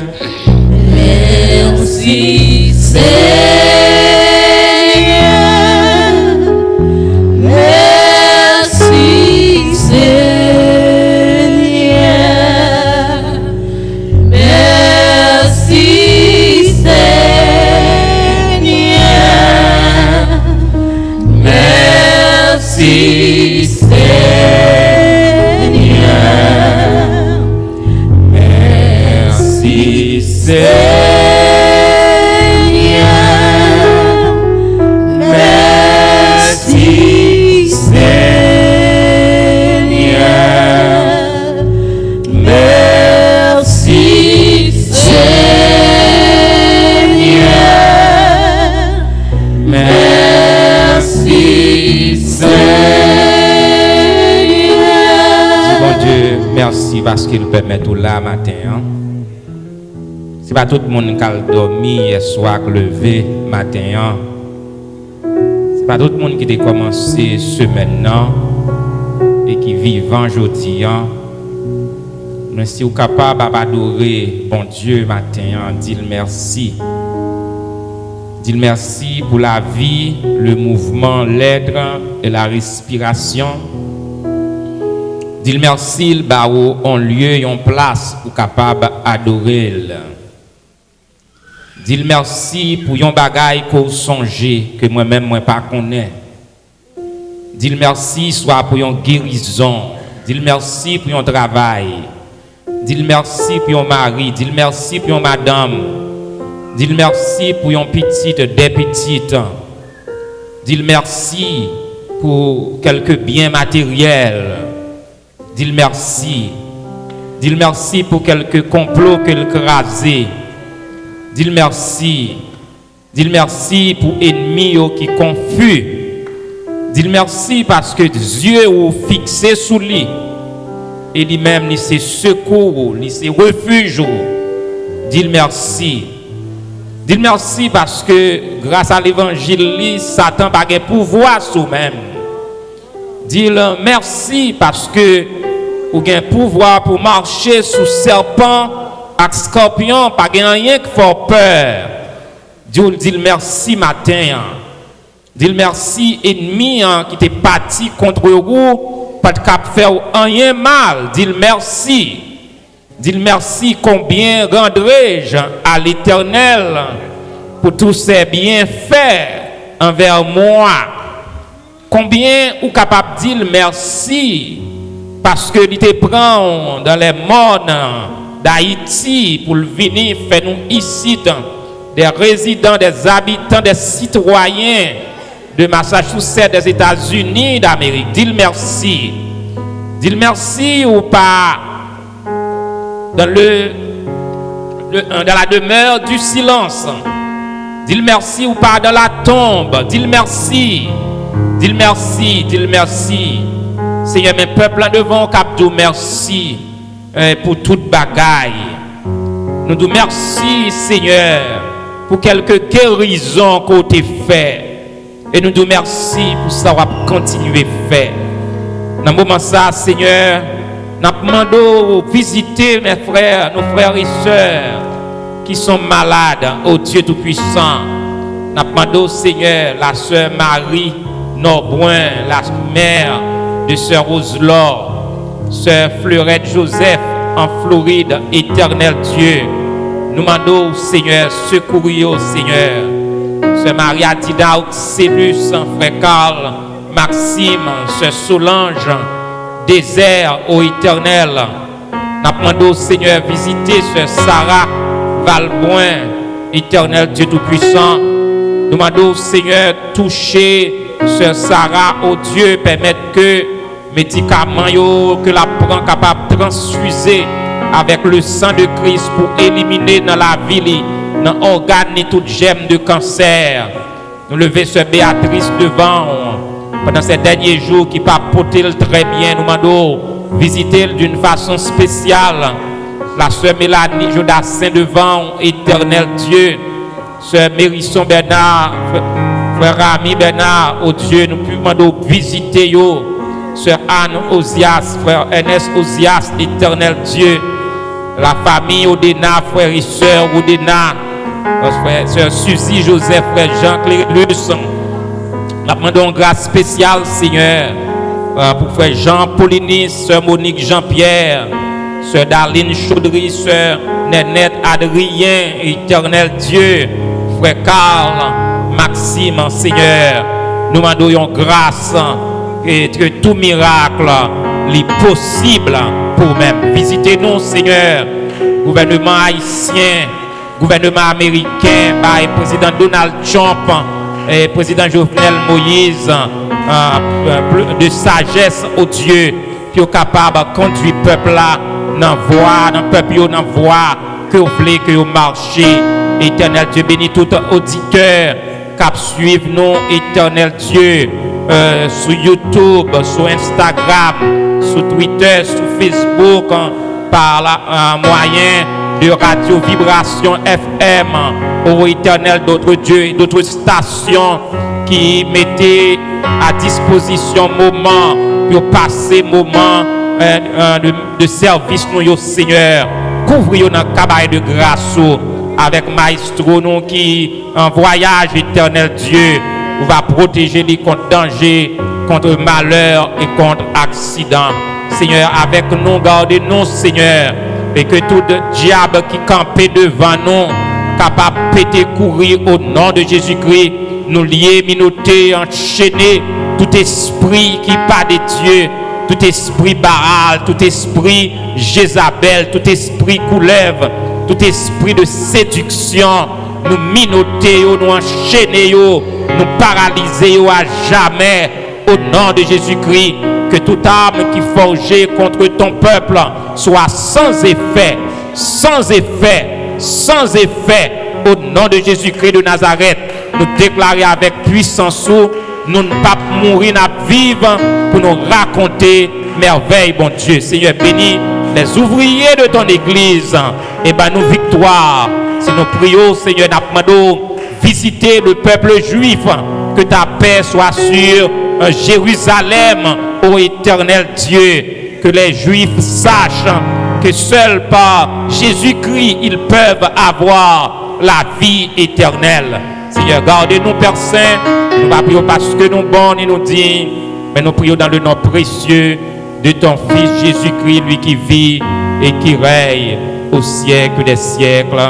B: Merci Seigneur. Merci Seigneur. Merci Seigneur. Merci Seigneur.
D: Merci Seigneur.
B: Merci Seigneur. Merci Seigneur. Merci Seigneur.
D: Bon Dieu, merci parce qu'il permet tout là matin. Hein? C'est pas tout le monde qui a dormi hier soir, levé matin. Hein? C'est pas tout le monde qui a commencé semaine et qui vivant aujourd'hui. Hein? Mais si vous êtes capable d'adorer bon Dieu matin, hein? Dis-le merci. Dis-le merci pour la vie, le mouvement, l'être et la respiration. Dis-le merci, le barreau en lieu et en place pour capable d'adorer. Dis-le merci pour yon bagay qu'on songe que moi-même moi pas connais. Dis-le merci soit pour yon guérison. Dis-le merci pour yon travail. Dis-le merci pour yon mari. Dis-le merci pour yon madame. Dis-le merci pour yon petite des petites. Dis-le merci pour quelques biens matériels. Dis-le merci. Dis-le merci pour quelques complots qu'il crasé. Dis-le merci. Dis-le merci pour ennemis qui confus. Dis-le merci parce que Dieu est fixé sous lui. Et lui-même, il c'est secours, il c'est refuge. Dis-le merci. Dis-le merci parce que grâce à l'évangile, Satan n'a pas de pouvoir sur même. Dis-le merci parce que vous avez un pouvoir pour marcher sous serpent et scorpion, pas rien qui fait peur. Dieu dit merci matin. Dis merci, ennemi qui t'est parti contre vous, pas de cap faire rien mal. Dis merci. Dis merci, combien rendrai-je à l'Éternel pour tous ses bienfaits envers moi. Combien ou capable de dire merci parce que il te prend dans les mondes d'Haïti pour venir faire nous ici des résidents, des habitants, des citoyens de Massachusetts, des États-Unis d'Amérique. Dis merci. Dis merci ou pas dans la demeure du silence. Dis merci ou pas dans la tombe. Dis merci. Dis merci. Dis merci. Seigneur, mes peuples devant captou merci pour toute bagaille. Nous disons merci, Seigneur, pour quelques guérisons qu'on t'a fait. Et nous disons merci pour ça qu'on va continuer à faire. Dans ce moment ça, Seigneur, nous demandons de visiter mes frères, nos frères et sœurs qui sont malades, au Dieu Tout-Puissant. Nous demandons, Seigneur, la sœur Marie Norboin, la mère de sœur Roselor, sœur Fleurette Joseph en Floride, éternel Dieu. Nous demandons, Seigneur, secourir, Seigneur. Sœur Maria Dida Célus, frère Carl, Maxime, sœur Solange, désert au éternel. Nous demandons, Seigneur, visiter sœur Sarah Valboin, éternel Dieu Tout-Puissant. Nous demandons, Seigneur, toucher sœur Sarah, au Dieu, permettre que médicaments que la prend capable de transfuser avec le sang de Christ pour éliminer dans la vie, dans l'organe et toute gemme de cancer. Nous lever sœur Béatrice devant pendant ces derniers jours qui papotent très bien. Nous demandons visiter d'une façon spéciale la sœur Mélanie Jodassin devant, éternel Dieu. Sœur Mérisson Bernard, frère Rami Bernard, au Dieu, nous demandons visiter yo. Sœur Anne Osias, frère Ernest Osias, éternel Dieu. La famille Odena, frère et sœur Odena, sœur Suzy Joseph, frère Jean-Clérus. Nous demandons grâce spéciale, Seigneur, pour frère Jean Paulinis, sœur Monique Jean-Pierre, sœur Darline Chaudry, sœur Nénette Adrien, éternel Dieu, frère Carl, Maxime, Seigneur. Nous demandons grâce et que tout miracle est possible pour même. Visitez-nous, Seigneur, gouvernement haïtien, gouvernement américain, président Donald Trump, et président Jovenel Moïse, de sagesse au Dieu, qui est capable de conduire le peuple là, dans le peuple dans voie, que vous voulez que vous marchez. Éternel Dieu, bénis tout auditeur qui suivre nous, éternel Dieu, sur YouTube, sur Instagram, sur Twitter, sur Facebook, par la moyen de Radio Vibration FM, au éternel d'autres dieux, d'autres stations qui mettaient à disposition moment pour passer moment de service nous, Seigneur. Couvrez-nous dans le cabaret de grâce avec Maestro nous qui en voyage, éternel Dieu, va protéger les contre danger, contre malheur et contre accident. Seigneur, avec nous, gardez-nous, Seigneur, et que tout diable qui campait devant nous, capable de péter, courir au nom de Jésus-Christ, nous lier, minoter, enchaîner tout esprit qui pas de Dieu, tout esprit Baal, tout esprit Jézabel, tout esprit couleuvre, tout esprit de séduction, nous minoter, nous enchaîner, nous paralyser à jamais au nom de Jésus-Christ. Que toute arme qui forgée contre ton peuple soit sans effet, sans effet, sans effet. Au nom de Jésus-Christ de Nazareth, nous déclarer avec puissance, nous ne pas mourir, nous vivre pour nous raconter merveille, bon Dieu. Seigneur, bénis les ouvriers de ton église et ben nous victoire. Si nous prions, Seigneur, nous demandons visiter le peuple juif, que ta paix soit sur Jérusalem, ô éternel Dieu, que les Juifs sachent que seul par Jésus-Christ ils peuvent avoir la vie éternelle. Seigneur, gardez-nous, Père Saint, Nous ne prions pas parce que nous bons et nous dignes, mais nous prions dans le nom précieux de ton Fils Jésus-Christ, lui qui vit et qui règne au siècle des siècles.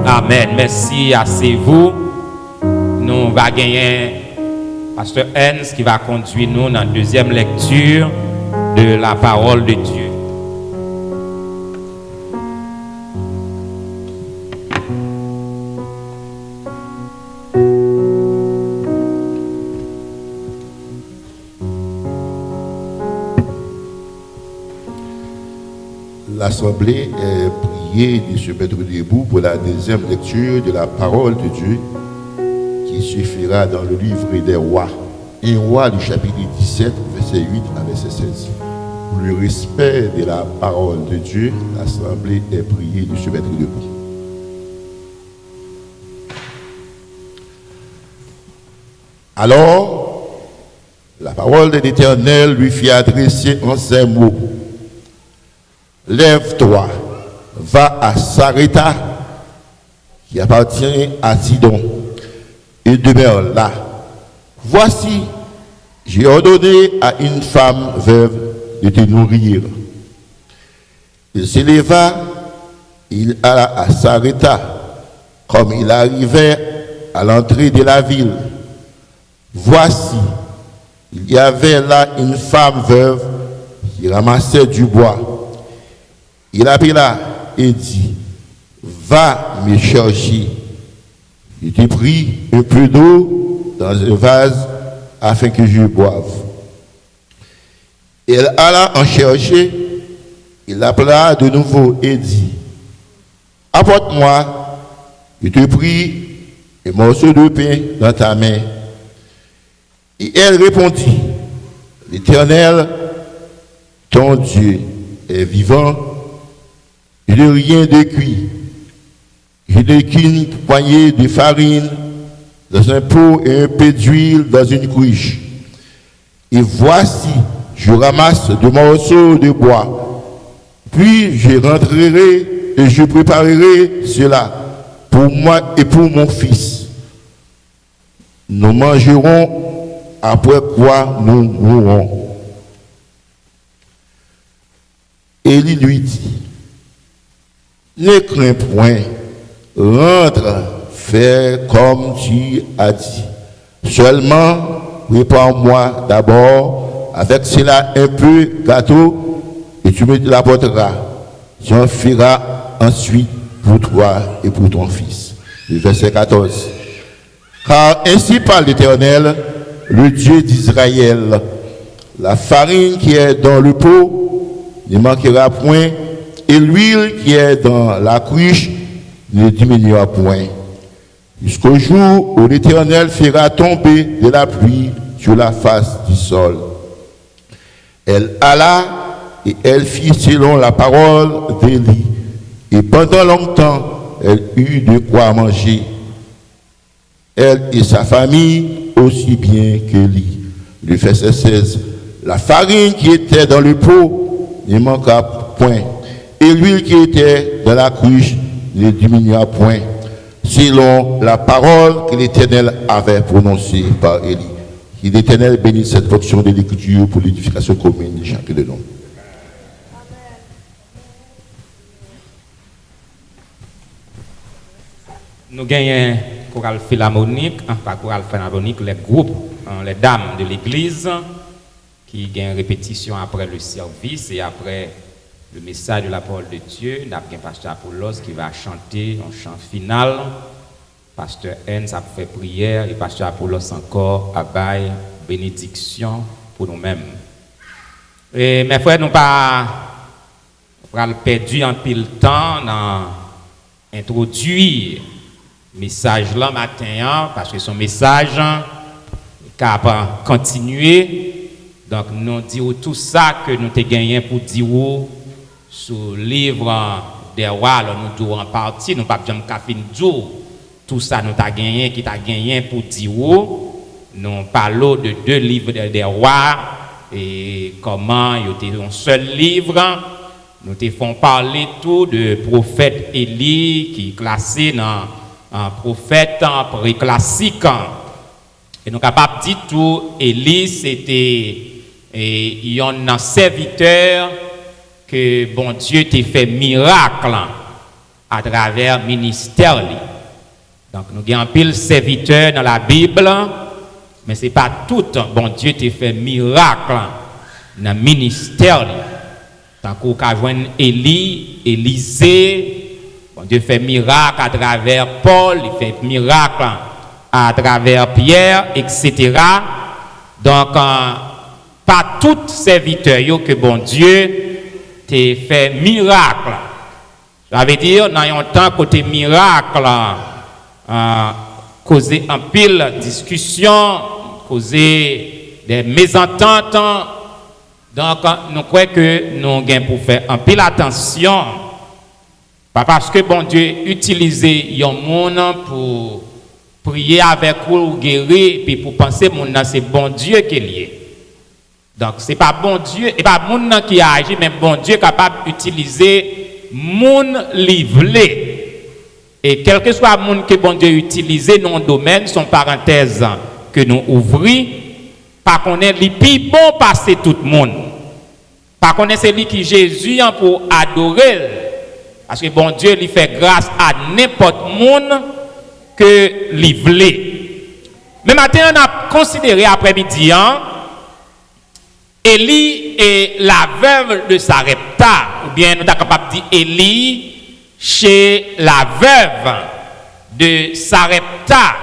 D: Amen. Merci, asseyez-vous. Nous allons gagner Pasteur Hens qui va conduire nous dans la deuxième lecture de la parole de Dieu.
C: L'Assemblée est priée de se mettre debout pour la deuxième lecture de la parole de Dieu qui suffira dans le livre des rois. 1 roi du chapitre 17, verset 8 à verset 16. Pour le respect de la parole de Dieu, l'Assemblée est priée de se mettre debout. Alors, la parole de l'Éternel lui fit adresser en ces mots. Lève-toi, va à Sarepta, qui appartient à Sidon, et demeure là. Voici, j'ai ordonné à une femme veuve de te nourrir. Il s'éleva, il alla à Sarepta, comme il arrivait à l'entrée de la ville. Voici, il y avait là une femme veuve qui ramassait du bois. Il appela et dit, va me chercher. Il te prit un peu d'eau dans un vase afin que je boive. Elle alla en chercher. Il l'appela de nouveau et dit, apporte-moi. Il te prit un morceau de pain dans ta main. Et elle répondit, l'Éternel, ton Dieu, est vivant. Je n'ai rien de cuit. Je n'ai qu'une poignée de farine dans un pot et un peu d'huile dans une cruche. Et voici, je ramasse deux morceaux de bois. Puis je rentrerai et je préparerai cela pour moi et pour mon fils. Nous mangerons, après quoi nous mourrons. Élie lui dit, ne crains point, rentre, fais comme tu as dit. Seulement, répands-moi d'abord avec cela un peu gâteau et tu me l'apporteras. Tu en feras ensuite pour toi et pour ton fils. Le verset 14. Car ainsi parle l'Éternel, le Dieu d'Israël, la farine qui est dans le pot ne manquera point, et l'huile qui est dans la cruche ne diminuera point, jusqu'au jour où l'Éternel fera tomber de la pluie sur la face du sol. Elle alla et elle fit selon la parole d'Élie, et pendant longtemps elle eut de quoi manger, elle et sa famille aussi bien qu'Élie. Le verset 16. La farine qui était dans le pot ne manqua point, et l'huile qui était dans la cruche ne diminua point, selon la parole que l'Éternel avait prononcée par Élie. Que l'Éternel bénisse cette portion de l'Écriture pour l'édification commune de chacun de nous.
D: Nous gagnons chorale philharmonique, pas chorale philharmonique, les groupes, les dames de l'église qui gagnent répétition après le service et après le message de la parole de Dieu. Nous avons pasteur Apollos qui va chanter un chant final. Pasteur Hens a fait prière et pasteur Apollos encore a bail bénédiction pour nous-mêmes. Et mes frères, nous pas perdu un peu le temps dans introduire message là matin parce que son message va continuer. Donc nous disons tout ça que nous avons gagné pour dire sur le livre des rois, nous disons en partie, nous ne pouvons pas dire tout ça nous avons gagné, qui t'a gagné pour dire nous parlons de deux livres des rois et comment il y a un seul livre. Nous te font parler tout de prophète Élie qui est classé dans un prophète préclassique. Et nous sommes capables de dire tout, Élie, c'était un serviteur que bon Dieu t'a fait miracle à travers le ministère. Donc nous avons un pile serviteur dans la Bible, mais ce n'est pas tout. Bon Dieu t'a fait miracle dans le ministère. Tant qu'on a joint Élie, Élisée, bon Dieu fait miracle à travers Paul, il fait miracle à travers Pierre, etc. Donc, pas tout serviteur que bon Dieu t'a fait miracle. Ça veut dire, dans un temps côté miracle, causer un pile discussion, causer des mésententes. Donc, nous croyons que nous avons pour faire un pile attention. Pas parce que bon Dieu utilise un monde pour prier avec vous, guérir, puis pour penser que c'est bon Dieu qui est lié. Donc, ce n'est pas bon Dieu, et pas monde qui agit, mais bon Dieu est capable d'utiliser monde livré. Et quel que soit le monde que bon Dieu utilise dans le domaine, son parenthèse que nous ouvrons, par contre, les plus bon passer tout le monde. Par contre, c'est lui qui Jésus pour adorer. Parce que bon Dieu lui fait grâce à n'importe monde que lui voulait. Mais maintenant, on a considéré après-midi, Élie est la veuve de Sarepta. Ou bien nous sommes capables de dire Élie chez la veuve de Sarepta.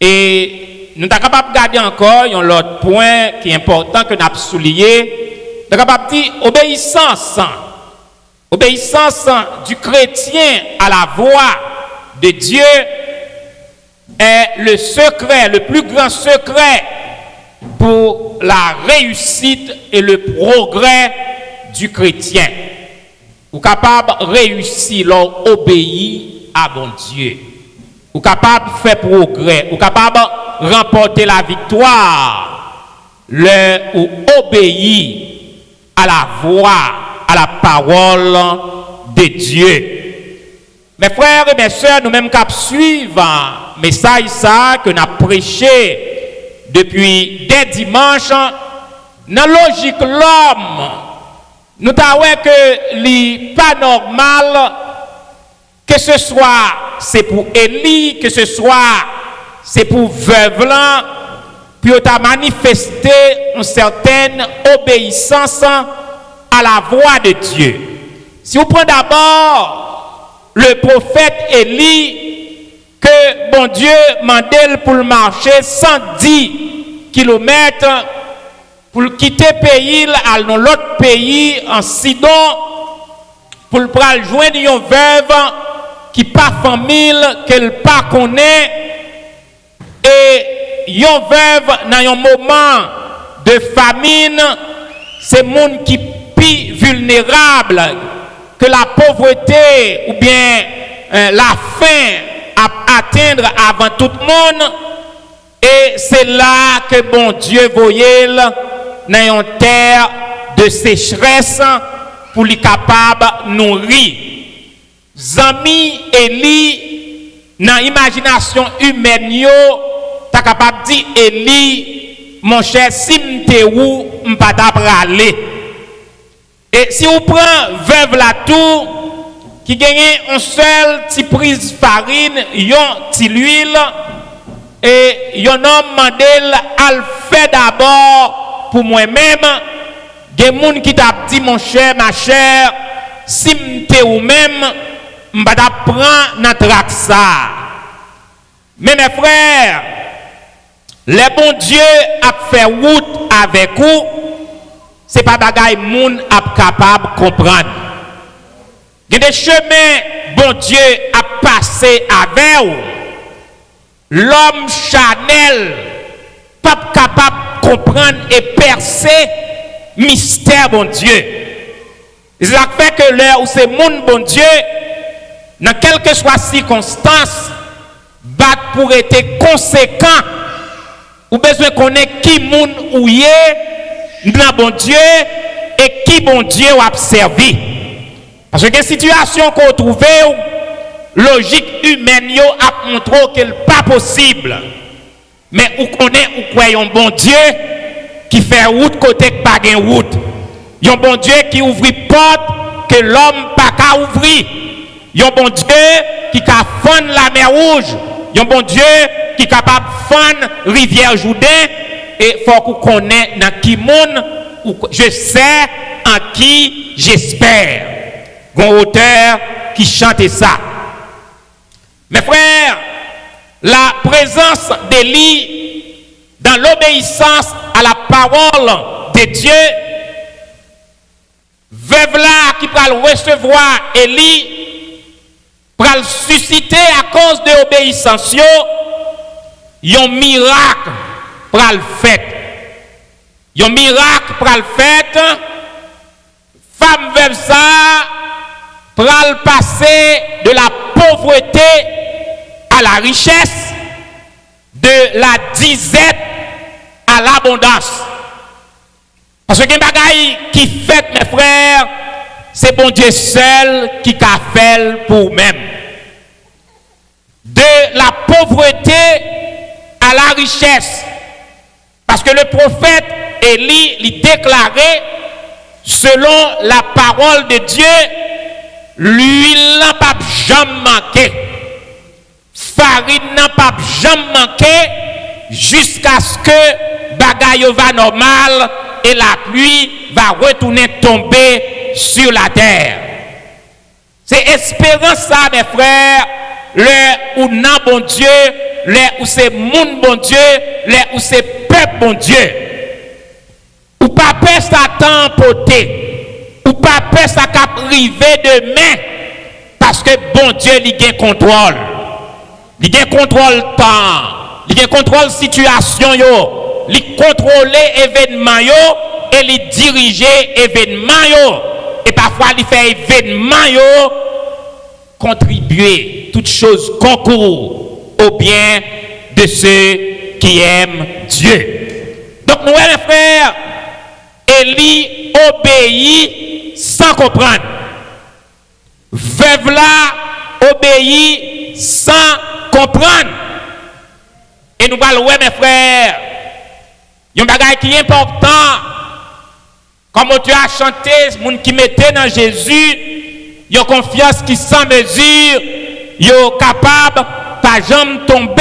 D: Et nous sommes capables de garder encore un autre point qui est important que nous avons souligné. Nous sommes capables de dire obéissance. Obéissance du chrétien à la voix de Dieu est le secret, le plus grand secret pour la réussite et le progrès du chrétien. Ou capable de réussir, l'obéir à bon Dieu. Ou capable de faire progrès, ou capable de remporter la victoire, ou obéir à la voix, à la parole de Dieu. Mes frères et mes sœurs, nous-mêmes qui suivons le message ça que nous avons prêché depuis dès dimanche, dans la logique de l'homme, nous avons que n'est pas normal que ce soit c'est pour Élie, que ce soit c'est pour veuve là, puis on a manifesté une certaine obéissance à la voix de Dieu. Si vous prenez d'abord le prophète Élie, que bon Dieu mandait pour le marcher 110 kilomètres pour quitter le pays, aller dans l'autre pays, en Sidon, pour le joindre une veuve qui pas famille, qu'elle pas connaît, et une veuve dans un moment de famine, c'est monde qui plus vulnérable que la pauvreté ou bien la faim à atteindre avant tout le monde. Et c'est là que bon Dieu voyait dans une terre de sécheresse pour les capables de nourrir. Zami Élie, dans l'imagination humaine, tu capable de dire Élie, mon cher, si m'te où, m'pas t'abraler. Et si vous prenez veuve la tour, qui gagne un seul petit prise farine, un petit huile, et un homme mandel à le faire d'abord pour moi-même, des gens qui t'a dit mon cher, ma chère, si m'te ou même, m'pas t'apprendre notre ça. Mais mes frères, le bon Dieu a fait route avec vous, c'est pas bagaille moun ap capable comprendre. Il y a des chemins bon Dieu a passé avec vous. L'homme charnel pas capable de comprendre et percer mystère bon Dieu. Ça fait que l'heure où c'est moun bon Dieu, dans quelle que soit circonstance, bat pour être conséquent, ou besoin de connaître qui moun ou yé dans bon Dieu et qui bon Dieu a servi. Parce que les situations qu'on trouve, logique humaine a montré qu'elle n'est pas possible. Mais ou connaît ou croyez un bon Dieu qui fait route côté pas de route. Un bon Dieu qui ouvre porte que l'homme pas qu'à ouvrir. Un bon Dieu qui a fond la mer Rouge. Un bon Dieu qui est capable de fond rivière Jourdain. Et faut qu'on connaisse dans qui monde, je sais en qui j'espère. Un auteur qui chante ça. Mes frères, la présence d'Élie dans l'obéissance à la parole de Dieu, veuve là qui va recevoir Élie, va le susciter à cause de l'obéissance, un miracle va le fait. Un miracle va le fait. Femme veuve ça, va le passer de la pauvreté à la richesse, de la disette à l'abondance. Parce que les bagailles qui fait, mes frères, c'est bon Dieu seul qui a fait pour même. De la pauvreté à la richesse. Parce que le prophète Élie lui déclarait, selon la parole de Dieu, l'huile n'a pas jamais manqué. Farine n'a pas jamais manqué jusqu'à ce que bagaille va normal et la pluie va retourner tomber sur la terre. C'est espérance ça, mes frères, le où n'a bon Dieu, le où c'est monde bon Dieu, le où c'est peuple bon Dieu. Ou pas peur ça t'emporter, ou pas peur ça cap priver demain, parce que bon Dieu il gagne contrôle. Il gagne contrôle temps, il gagne contrôle situation yo, il contrôle événement yo et il diriger événement yo. Et parfois il fait événement yo contribuer toutes choses concourent au bien de ceux qui aiment Dieu. Donc nous les frères, Élie obéit sans comprendre. Veuve là obéit sans comprendre. Et nous allons voir mes frères, il y a un bagage qui est important. Comme Dieu a chanté, les gens qui mettaient dans Jésus, ils ont confiance qui sans mesure, ils sont capables pas jamais tomber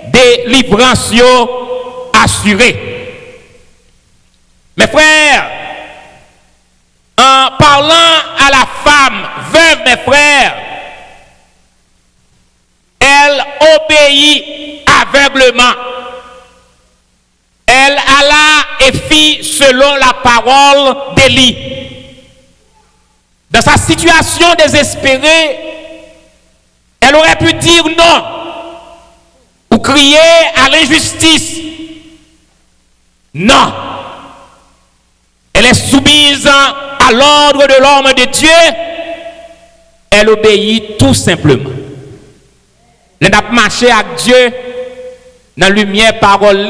D: des livrances assurées. Mes frères, en parlant à la femme veuve, mes frères, elle obéit aveuglement. Elle alla et fit selon la parole d'Élie. Dans sa situation désespérée, elle aurait pu dire non ou crier à l'injustice. Non. Elle est soumise à l'ordre de l'homme de Dieu. Elle obéit tout simplement. Elle n'a pas marché avec Dieu dans la lumière parole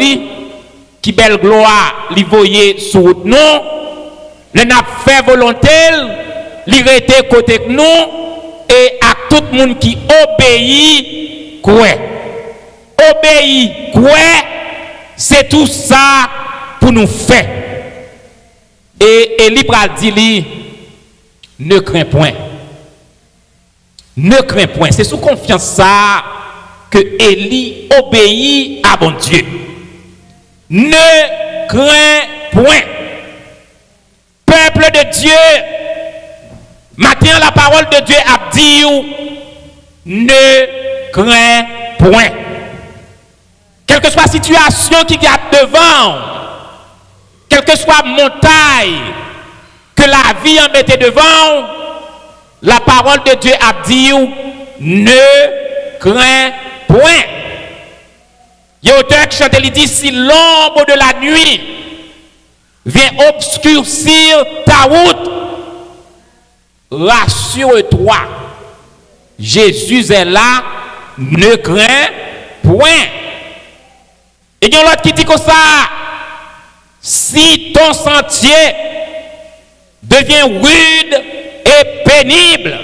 D: qui belle gloire li voyait sur nous. Elle n'a pas fait volonté, li rete côté nous et à tout le monde qui obéit quoi. Obéit quoi, c'est tout ça pour nous faire. Et Élie pral dit ne crains point. Ne crains point. C'est sous confiance ça que Élie obéit à bon Dieu. Ne crains point. Peuple de Dieu, maintenant la parole de Dieu a dit ne crains point. Quelle que soit la situation qui y a devant, quelle que soit la montagne que la vie en mettait devant, la parole de Dieu a dit ne crains point. Il y a auteur qui chante, il dit si l'ombre de la nuit vient obscurcir ta route, rassure-toi, Jésus est là, ne crains point. Et il y a l'autre qui dit comme ça, si ton sentier devient rude et pénible,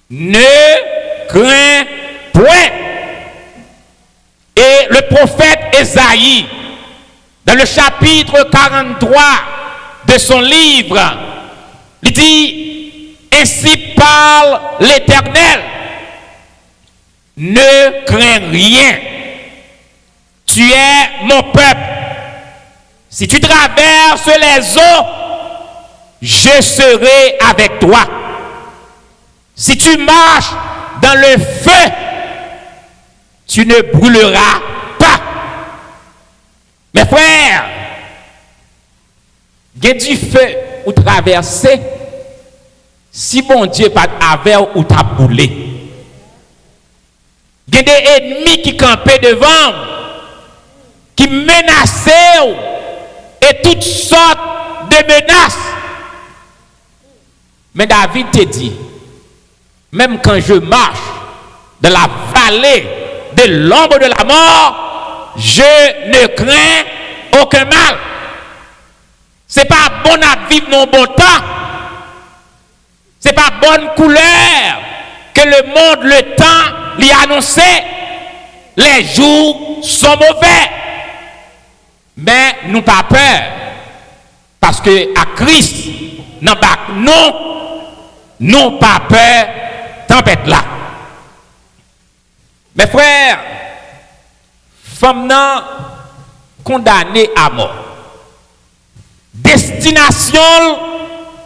D: ne crains point. Et le prophète Ésaïe, dans le chapitre 43 de son livre, il dit, ainsi parle l'Éternel, ne crains rien, tu es mon peuple. Si tu traverses les eaux, je serai avec toi. Si tu marches dans le feu, tu ne brûleras pas. Mes frères, il y a du feu ou traverser, si bon Dieu pas avec ou t'a brûlé. Il y a des ennemis qui campaient devant, qui menaçaient et toutes sortes de menaces. Mais David te dit, même quand je marche dans la vallée de l'ombre de la mort, je ne crains aucun mal. C'est pas bon à vivre non bon temps. C'est pas bonne couleur que le monde, le temps, lui annonce. Les jours sont mauvais. Mais nous pas peur. Parce que à Christ, non pas peur, tempête là. Mes frères, femme nan condamnée à mort. Destination,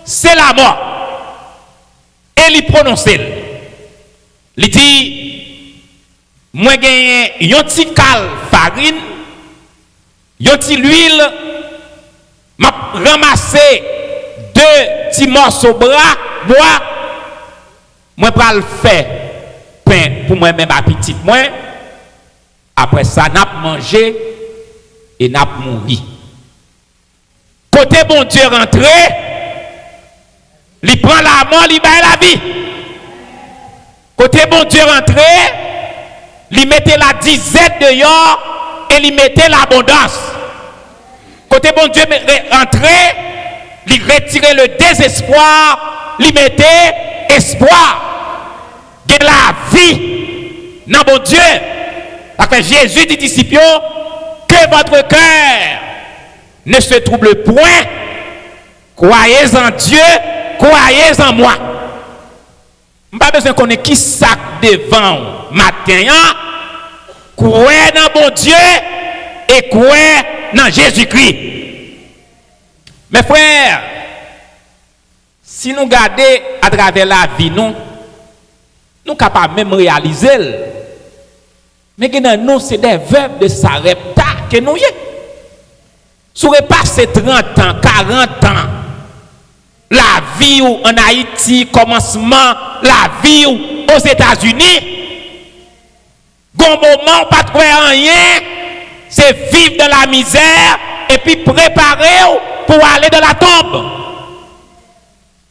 D: c'est la mort. Et il prononce. Il dit, moi gagne yon ti kal farine, yon ti l'huile, m'a ramassé 2 petits morceaux bois, moi pral faire pain pour moi-même à petit moi. Après ça, n'a mangé et n'a mouru. Côté bon Dieu rentré, il prend la mort, il baille la vie. Côté bon Dieu rentré, il mettait la disette dehors et il mettait l'abondance. Côté bon Dieu rentré, il retirait le désespoir, il mettait espoir. De la vie dans bon Dieu. Parce que Jésus dit disciples que votre cœur ne se trouble point. Croyez en Dieu, croyez en moi. Je n'ai pas besoin qu'on ait qui sac devant matin. Croyez dans bon Dieu et croyez dans Jésus-Christ. Mes frères, si nous regardons à travers la vie, nous sommes capables même de réaliser. Mais nous, c'est des verbes de Sarepta que nous y est. Si vous passez 30 ans, 40 ans, la vie en Haïti, commencement, la vie aux États-Unis, bon moment, pas de rien, c'est vivre dans la misère et puis préparer pour aller dans la tombe.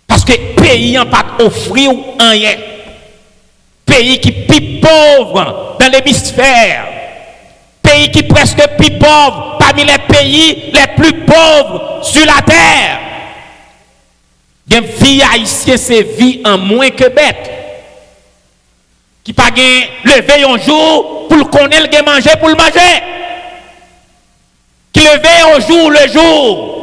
D: Parce que le pays n'a pas offrir rien. Pays qui est plus pauvre dans l'hémisphère. Pays qui est presque plus pauvre parmi les pays les plus pauvres sur la terre. Une vie haïtienne, c'est vie en moins que bête. Qui pas lever un jour pour le connaître, le manger pour le manger. Qui lever un jour le jour.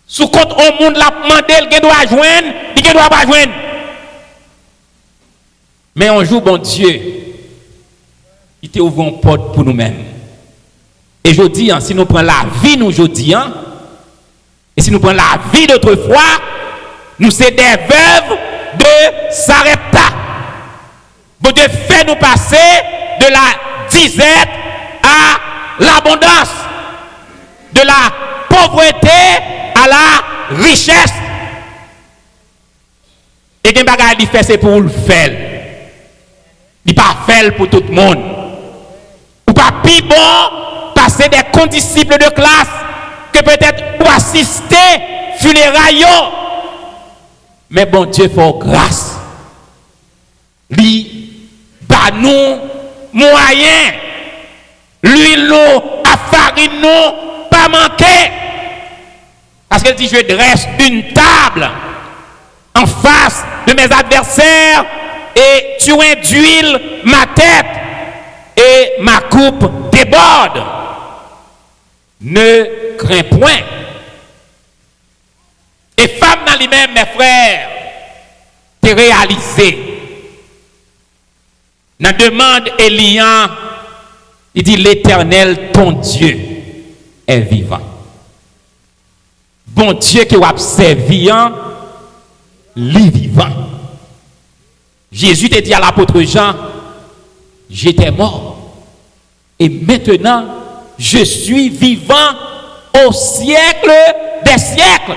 D: Sous compte au monde la demandé, il doit joindre, il doit pas joindre. Mais un jour, bon Dieu, il t'a ouvert une porte pour nous-mêmes. Et je dis, si nous prenons la vie, nous, je dis, et si nous prenons la vie d'autrefois, nous sommes des veuves de Sarepta. Bon Dieu fait nous passer de la disette à l'abondance, de la pauvreté à la richesse. Et des bagages il fait, c'est pour le faire. Il pas fait pour tout le monde. Ou pas plus bon passer des condisciples de classe que peut-être pour assister funérailles. Mais bon Dieu fait grâce. Lui bat nous moyens. L'huile nous, à farine nous, pas manquer. Parce qu'elle dit je dresse une table en face de mes adversaires et tu d'huile ma tête. et ma coupe déborde. Ne crains point. Et femme dans lui-même, mes frères, t'es réalisé. Dans la demande Elian, il dit l'Éternel, ton Dieu, est vivant. Bon Dieu qui a servi, lui vivant. Jésus te dit à l'apôtre Jean, j'étais mort. Et maintenant, je suis vivant au siècle des siècles.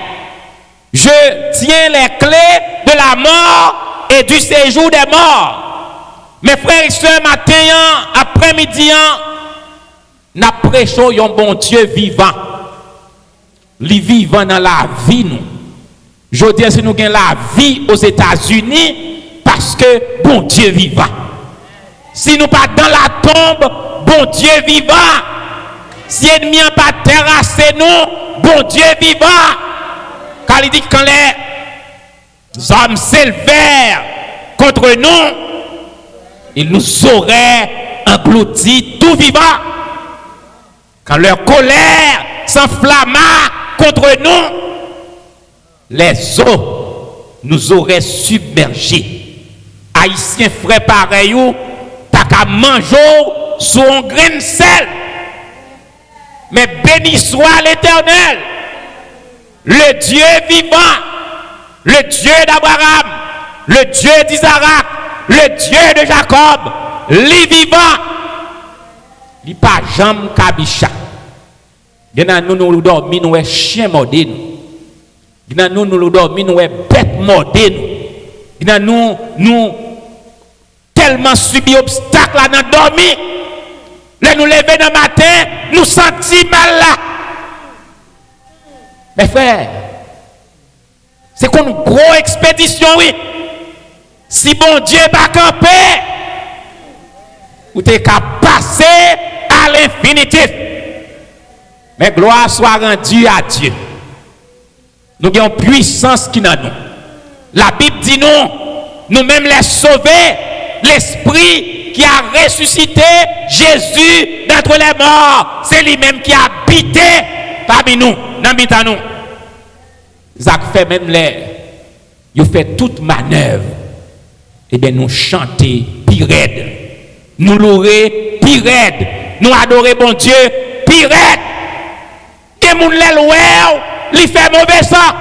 D: Je tiens les clés de la mort et du séjour des morts. Mes frères et sœurs, matin, après-midi, nous prêchons un bon Dieu vivant. Il vivant dans la vie, nous. Je dis, si nous avons la vie aux États-Unis, parce que bon Dieu vivant. Si nous pas dans la tombe, bon Dieu vivant. Si l'ennemi n'a pas terrassé nous, bon Dieu vivant. Car il dit que quand les hommes s'élevèrent contre nous, ils nous auraient engloutis tout vivant. Quand leur colère s'enflamma contre nous, les eaux nous auraient submergés. Haïtiens frères pareil, t'as qu'à manger sous un grain de sel. Mais béni soit l'Éternel, le Dieu vivant, le Dieu d'Abraham, le Dieu d'Isaac, le Dieu de Jacob, les vivants, il n'y a pas jamais kabicha. Nous dormons, nous sommes chiens mordés. Nous dormons, nous sommes bêtes mordés. Nous tellement subi obstacle à nous dormir. Là, nous lever dans le matin, nous sentons mal là. Mes frères, c'est comme une grosse expédition, oui. Si bon Dieu pas campé, vous êtes qu'à passer à l'infinitif. Mais gloire soit rendue à Dieu. Nous avons une puissance qui est dans nous. La Bible dit nous-mêmes les sauver, l'Esprit qui a ressuscité Jésus d'entre les morts, c'est lui-même qui a habité parmi nous, dans nous. Zach fait même il fait toute manœuvre. Eh bien, nous chanter pire raide. Nous louer pire raide. Nous adorer bon Dieu pire raide. Que moun l'ouel, li fait mauvais sang.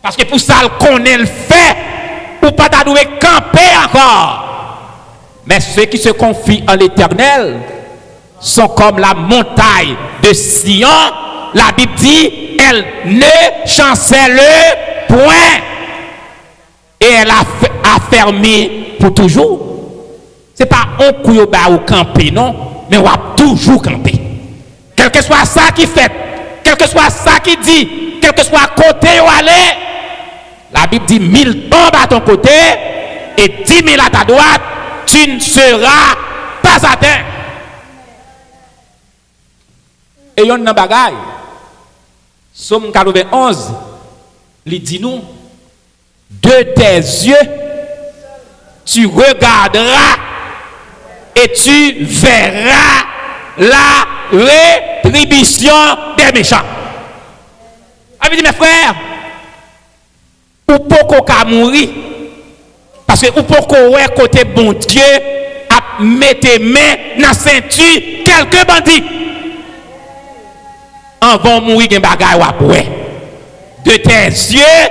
D: Parce que pour ça, qu'on le fait, ou pas t'adouer camper encore. Mais ceux qui se confient en l'Éternel sont comme la montagne de Sion. La Bible dit, elle ne chancelle point. Et elle a fermé pour toujours. Ce n'est pas un coup ou camper, non, mais on va toujours camper. Quel que soit ça qui fait, quel que soit ça qui dit, quel que soit côté où aller, la Bible dit 1000 tombent à ton côté et 10 000 à ta droite, tu ne seras pas atteint. Et il y a un bagaille. Somme 91, il dit nous, de tes yeux, tu regarderas et tu verras la rétribution des méchants. Avez dit mes frères, ou pour qu'on mourir, parce que ou pour qu'on ouais côté bon Dieu, à mettre main dans la ceinture quelques bandits. En vont mourir gen bagay ou après. De tes yeux,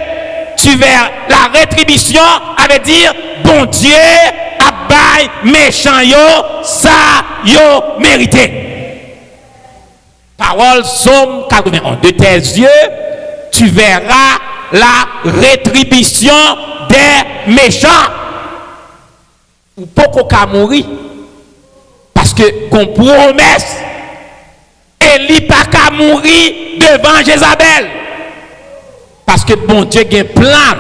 D: tu verras la rétribution, avait dire bon Dieu a bail méchant yo, ça yo mérité. Parole Somme 81. De tes yeux, tu verras la rétribution des méchants. Ou pourquoi mourir? Parce que qu'on promesse, Élie pas qu'à mourir devant Jézabel. Parce que bon Dieu a un plan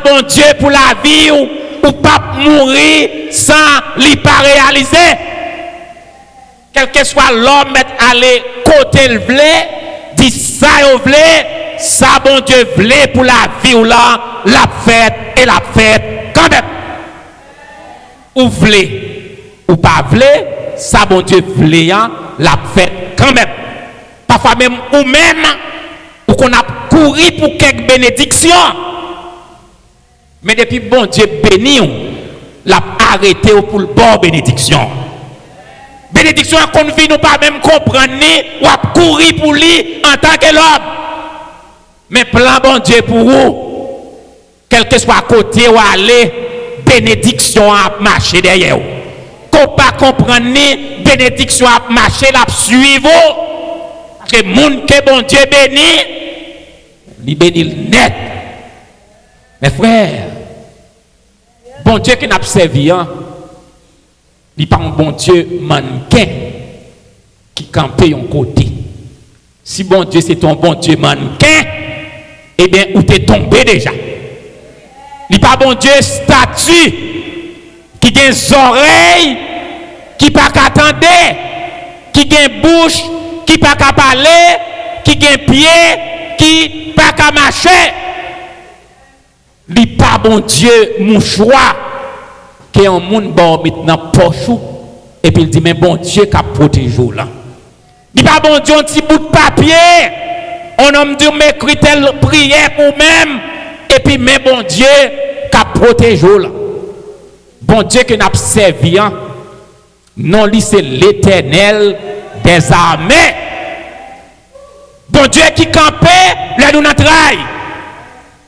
D: bon Dieu pour la vie ou pas mourir sans l'y pas réaliser. Quel que soit l'homme aller côté le blé, dit ça au blé, ça bon Dieu blé pour la vie ou là, la fête et la fête quand même. Ou blé. ou pas vle, ça bon Dieu vle, l'a fait quand même. Parfois même, ou même, ou qu'on a couru pour quelques bénédictions. Mais depuis bon Dieu béni, l'a arrêté pour le bon bénédiction. Bénédiction qu'on vit, nous pas même comprendre, ou à courir pour lui en tant que l'homme. Mais plan bon Dieu pour vous, quel que soit côté où aller, bénédiction a marché derrière vous. Qu'on pas comprendre ni bénédiction a marché, la suivre. Parce que monde que bon Dieu béni, il bénit net. Mes frères, bon Dieu qui n'a servi, il n'est pas un bon Dieu mannequin qui campe un côté. Si bon Dieu c'est ton bon Dieu mannequin, eh bien, où t'es tombé déjà. Il n'est pas bon Dieu statue qui a des oreilles, qui pas qu'à attendre, qui a une bouche, qui pas qu'à parler, qui a un pied, qui pas qu'à marcher. Il n'est pas bon Dieu mouchoir qui est un monde bon maintenant poche et puis il dit mais bon Dieu qui a protégé là. Il n'est pas bon Dieu un petit bout de papier. On a dit mais critère prière pour même et puis mais bon Dieu qui a protégé là. Bon Dieu qui n'a pas servi non lui c'est l'Éternel des armées. Bon Dieu qui campait là nous notre rail.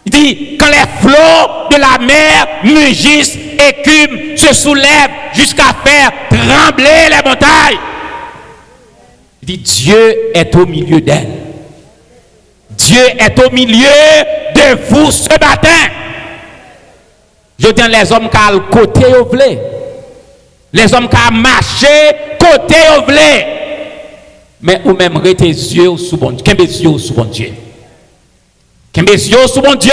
D: Il dit, quand les flots de la mer mugissent, écument, se soulèvent jusqu'à faire trembler les montagnes. Il dit, Dieu est au milieu d'elle. Dieu est au milieu de vous ce matin. Je dis les hommes qui ont le côté au blé. Les hommes qui ont marché côté au blé. Mais ou même restez yeux sous bon Dieu. Qu'est-ce que yeux sous bon Dieu? Que mes yeux sous mon Dieu,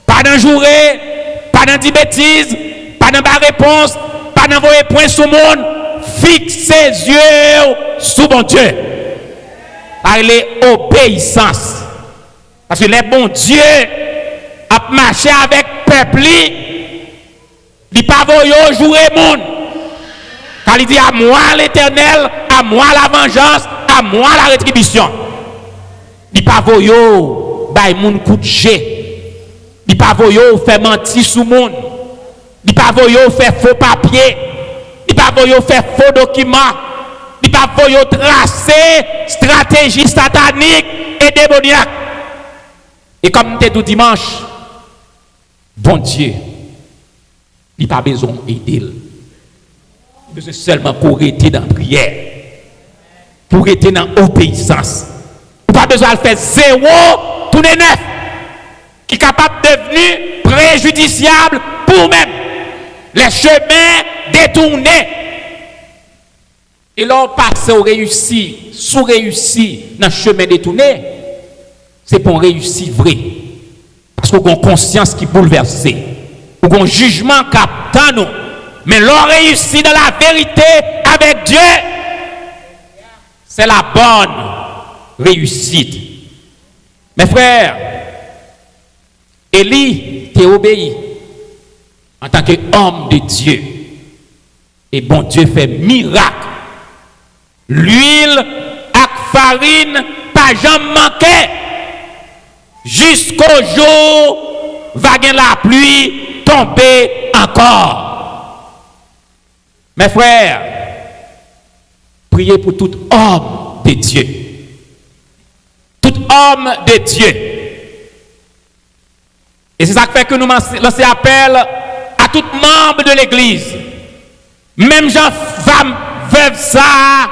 D: pas d'en jouer, pas d'en dire bêtises, pas d'en bas réponse, pas d'envoyer point sur le monde, fixe ses yeux sous mon Dieu. Parlez obéissance. Parce que les bons dieux a marché avec peuple, il pas voyer jouer monde. Car il dit à moi l'Éternel, à moi la vengeance, à moi la rétribution. Il pas voyer bay moun coup de jet. Il pas voyer faire mentir sous monde. Il pas voyer faire faux papier. Il pas voyer faire faux documents. Il pas voyer tracer stratégie satanique et démoniaque. Et comme t'es tout dimanche, bon Dieu, il pas besoin d'aider. Il besoin seulement pour rester dans la prière, pour rester dans l'obéissance. Il pas besoin de faire zéro. Tout les neuf qui est capable de devenir préjudiciable pour même les chemins détournés. Et là, on passe au réussi, sous-réussi dans le chemin détourné, c'est pour réussir vrai. Parce qu'on a une conscience qui est bouleversée, on a un jugement qui attend nous. Mais l'on réussit dans la vérité avec Dieu, c'est la bonne réussite. Mes frères, Élie t'a obéi en tant qu'homme de Dieu. Et bon Dieu fait miracle. L'huile et farine, pas jamais manqué. Jusqu'au jour, va la pluie tomber encore. Mes frères, priez pour tout homme de Dieu. Homme de Dieu. Et c'est ça qui fait que nous lançons appel à tout membre de l'église. Même gens, femmes, veuves, ça,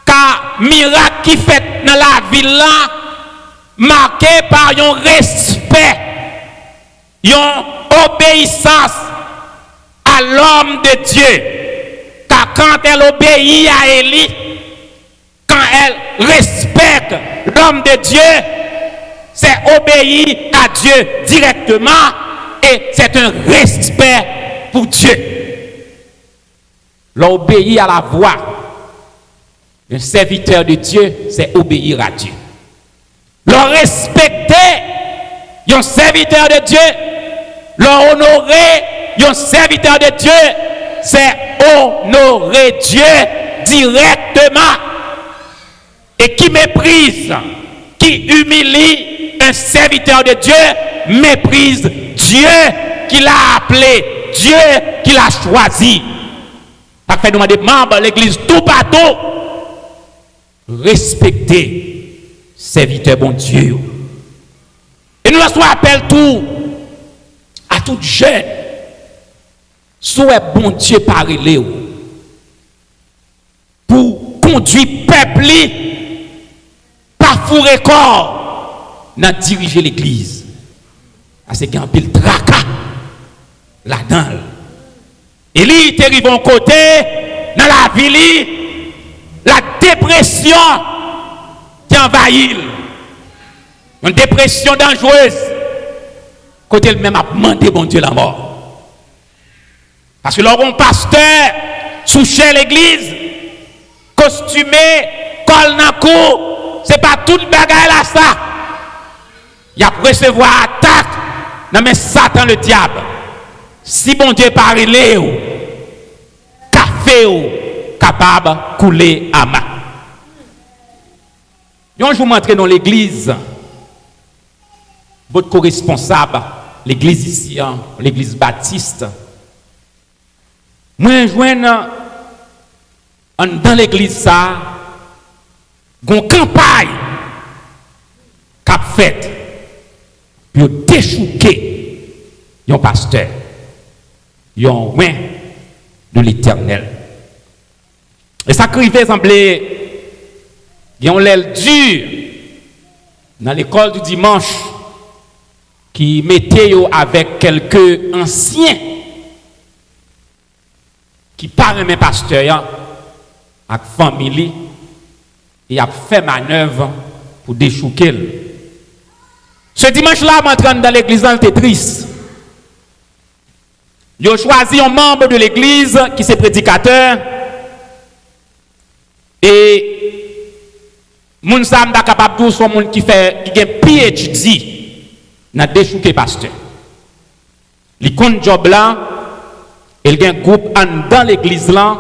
D: car miracle qui fait dans la ville là, marqué par un respect, une obéissance à l'homme de Dieu. Car quand elle obéit à Élie, quand elle respecte l'homme de Dieu, c'est obéir à Dieu directement et c'est un respect pour Dieu. L'obéir à la voix d'un serviteur de Dieu, c'est obéir à Dieu. Le respecter un serviteur de Dieu, le honorer un serviteur de Dieu, c'est honorer Dieu directement. Et qui méprise, qui humilie un serviteur de Dieu, méprise Dieu qui l'a appelé, Dieu qui l'a choisi. Ça fait demander membres de l'église tout partout, respecter serviteur bon Dieu. Et nous lançons appel tout à tout jeune, soit bon Dieu parler pour conduire peuple par fou record dans diriger l'église. Parce qu'il y a un pile tracas là-dedans. Et lui, il arrive en côté dans la ville, la dépression qui envahit. Une dépression dangereuse. Côté le même a demandé bon Dieu la mort. Parce que leur pasteur souche l'église, costumé, col dans cou, c'est pas toute bagaille là ça. Il a recevoir attaque dans mais Satan le diable. Si bon Dieu parle café capable de couler à main. Un jour m'entrez dans l'église, votre co-responsable, l'église ici, l'église baptiste. Moi, je dans l'église ça, une campagne qu'a faite pour déchouquer un pasteur, un roi de l'Éternel. Et ça crivait semblait, il y a l'aile dur dans l'école du dimanche qui mettait avec quelques anciens qui parlent mes pasteurs avec famille et a fait manœuvre pour déchouquer. Ce dimanche-là, je m'entraîne dans l'église dans le triste. Ils ont choisi un membre de l'église qui est prédicateur. Et moun sa m'da capable de son moun qui fait qui a PhD dans déchouquer pasteur. Li kon job là, il y a un groupe dans l'église là,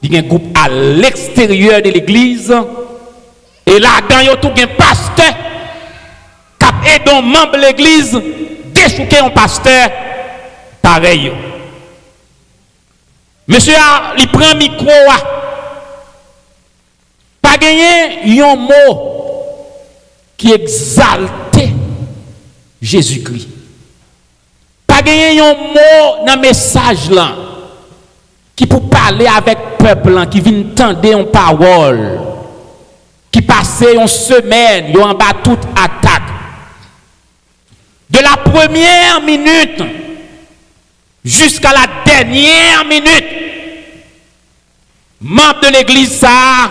D: il y a un groupe à l'extérieur de l'église et là dans yo tout un pasteur qui aide un membre de l'église déchouquer un pasteur pareil. Monsieur il prend micro pas gagner un mot qui exalte Jésus-Christ. Pas gagner un mot dans le message là qui pour parler avec le peuple là, qui vient entendre une parole, qui passe une semaine, il en bas toute attaque. De la première minute jusqu'à la dernière minute, membre de l'église ça,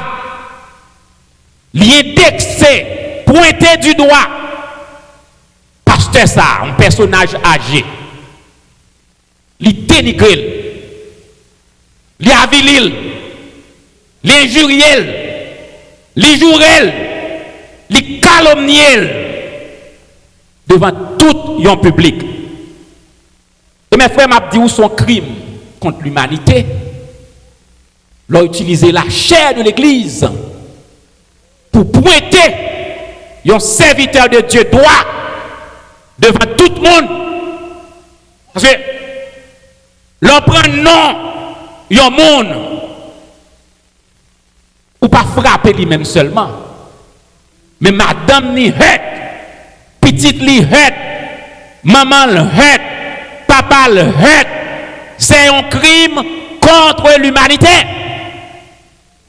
D: l'indexé, pointé du doigt, pasteur ça, un personnage âgé, il dénigre, il avilil, l'injuriel, l'injurel, il calomniel devant tout un public. Et mes frères m'ont dit où son crime contre l'humanité, l'ont utilisé la chair de l'église pour pointer un serviteur de Dieu droit devant tout le monde. Parce que l'on prend non, un monde, ou pas frapper lui-même seulement, mais madame ni hête, petite li hête, maman le hête, papa le hête, c'est un crime contre l'humanité.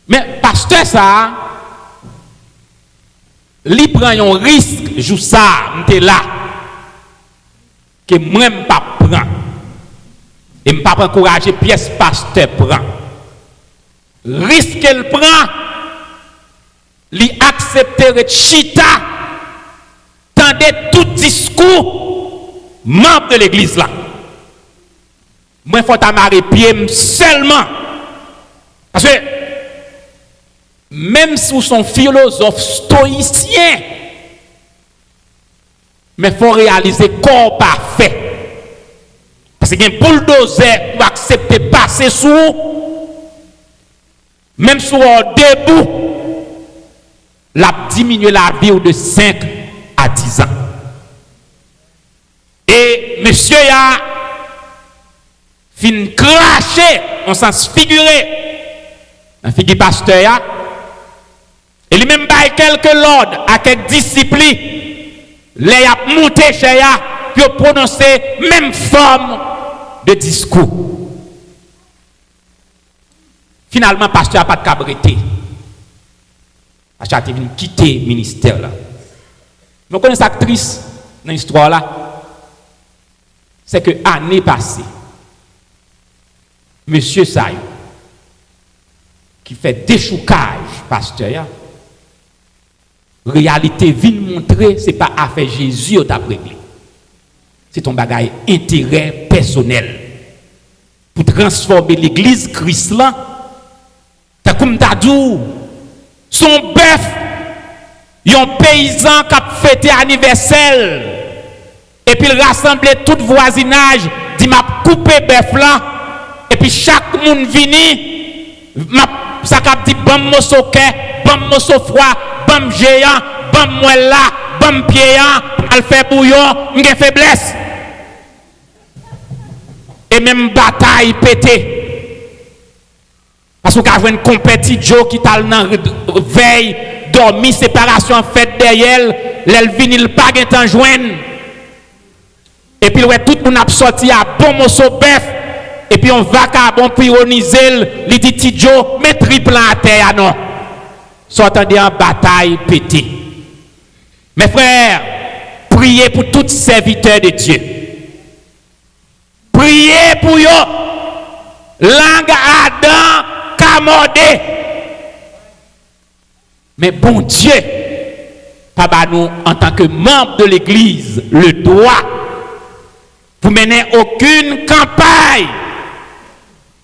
D: Mais pasteur ça, li prend un risque, jou ça, m'te là, que moi pas prend. Et m'pas pas encourager pièce pasteur prend. Risque qu'elle prend, li accepter de chita, tendez tout discours, membre de l'église là. Moi, il faut t'amarrer pied seulement. Parce que, même si vous sont philosophe stoïcien, mais il faut réaliser corps parfait. Parce qu'il y a un bulldozer pour accepter accepté passer sous, même si on debout, l'a diminué la vie de 5 à 10 ans. Et monsieur a fin craché, en sens figuré, un figure pasteur, et lui-même bail quelques l'ordre à quelques disciplines, les a monté chez ya, puis prononcer même forme de discours. Finalement, pasteur n'a pas de cabreté. Pasteur a venu quitter le ministère là. Nous connaissons cette actrice dans l'histoire là. C'est que l'année passée, monsieur Sayo, qui fait déchoucage, pasteur, réalité vient montrer, ce n'est pas affaire Jésus au réglé. C'est ton bagage intérêt personnel. Pour transformer l'église Christ là, t'as comme t'as dit, son bœuf, un paysan qui a fêté anniversaire, et puis il rassemblait tout voisinage, dit m'a coupé bœuf là, et puis chaque monde vini, ça cap dit bam mosso ke, bam mosso froid, bam géant, bam moelle là, bam piéant, elle fait bouillon, m'gen faiblesse. Et même bataille pété. Parce qu'on a joué une compétition qui t'a dans veille, dormi, séparation faite derrière, l'elvin il pas gain temps joindre. Et puis ouais tout le monde a sorti à bon morceau bœuf. Et puis on va qu'à bon prioniser, il dit Tidjo, mais triple à terre non. S'entendez en bataille pété. Mes frères, priez pour tous serviteurs de Dieu. Priez pour eux. Langue Adam, camordé. Mais bon Dieu, pas nous en tant que membre de l'Église, le droit. Vous menez aucune campagne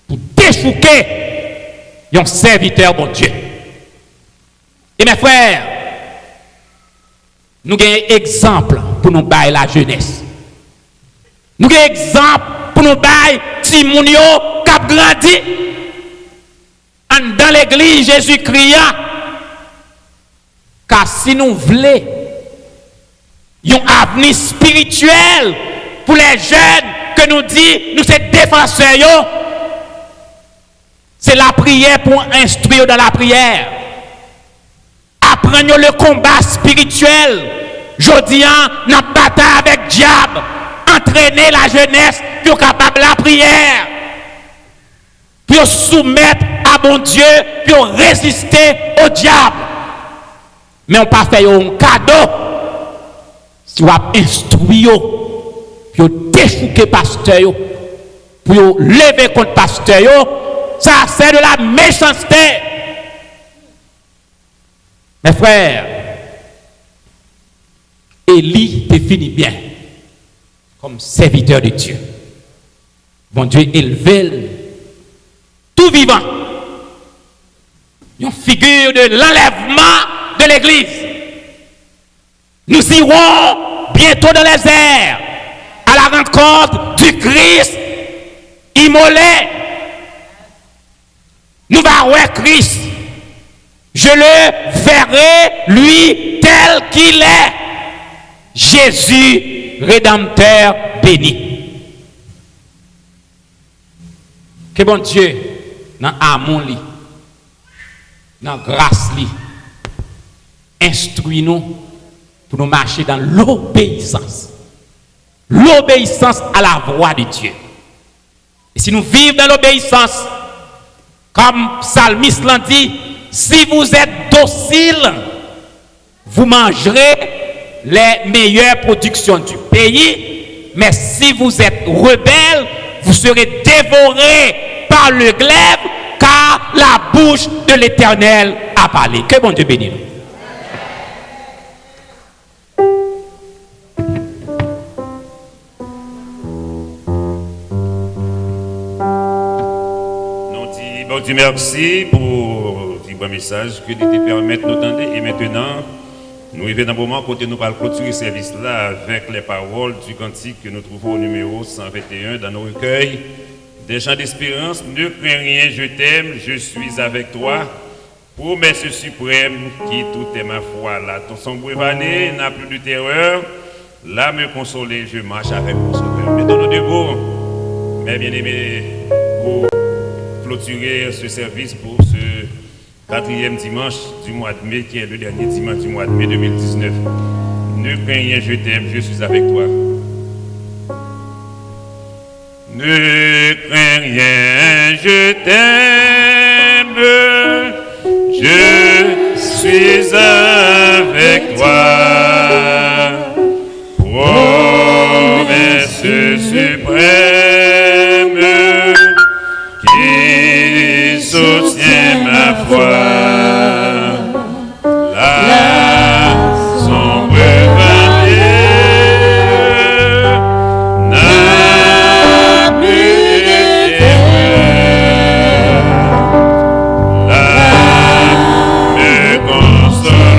D: pour déchouquer un serviteur bon Dieu. Et mes frères, nous avons un exemple pour nous bailler la jeunesse. Nous avons un exemple pour nous bailler Timounio qui a grandi dans l'église Jésus-Christ. Car si nous voulons un avenir spirituel pour les jeunes que nous dit, nous sommes défenseurs, c'est la prière pour instruire dans la prière. Apprenons le combat spirituel. Jodi nous bataille avec diable. Entraîner la jeunesse pour capable la prière. Pour soumettre à bon Dieu, pour résister au diable. Mais on pas fait un cadeau. Si on instruit, pour déchouquer pasteur, pour lever contre pasteur, ça c'est de la méchanceté. Mes frères, Élie définit bien comme serviteur de Dieu. Bon Dieu élevé tout vivant. Une figure de l'enlèvement de l'Église. Nous irons bientôt dans les airs à la rencontre du Christ immolé. Nous allons voir Christ. Je le verrai, lui, tel qu'il est. Jésus, Rédempteur béni. Que bon Dieu, dans l'amour, dans la grâce, instruis-nous pour nous marcher dans l'obéissance. L'obéissance à la voix de Dieu. Et si nous vivons dans l'obéissance, comme Psalmiste l'a dit, si vous êtes docile, vous mangerez les meilleures productions du pays. Mais si vous êtes rebelle, vous serez dévorés par le glaive, car la bouche de l'Éternel a parlé. Que bon Dieu bénisse.
F: Bon Dieu, merci pour le bon message que Dieu te permette de nous entendre. Et maintenant, nous arrivons dans un moment où nous allons clôturer ce service-là avec les paroles du cantique que nous trouvons au numéro 121 dans nos recueils. Des chants d'espérance, ne crains rien, je t'aime, je suis avec toi. Promesse suprême qui tout est ma foi. Là, ton sang brevané n'a plus de terreur. Là, me consoler, je marche avec mon sauveur. Mettons-nous debout, mes bien-aimés, pour clôturer ce service pour ce 4e dimanche du mois de mai, qui est le dernier dimanche du mois de mai 2019. Ne crains rien, je t'aime, je suis avec toi. Ne crains rien, je t'aime, je suis avec toi. Promesse suprême qui soutient ma foi. Consoler,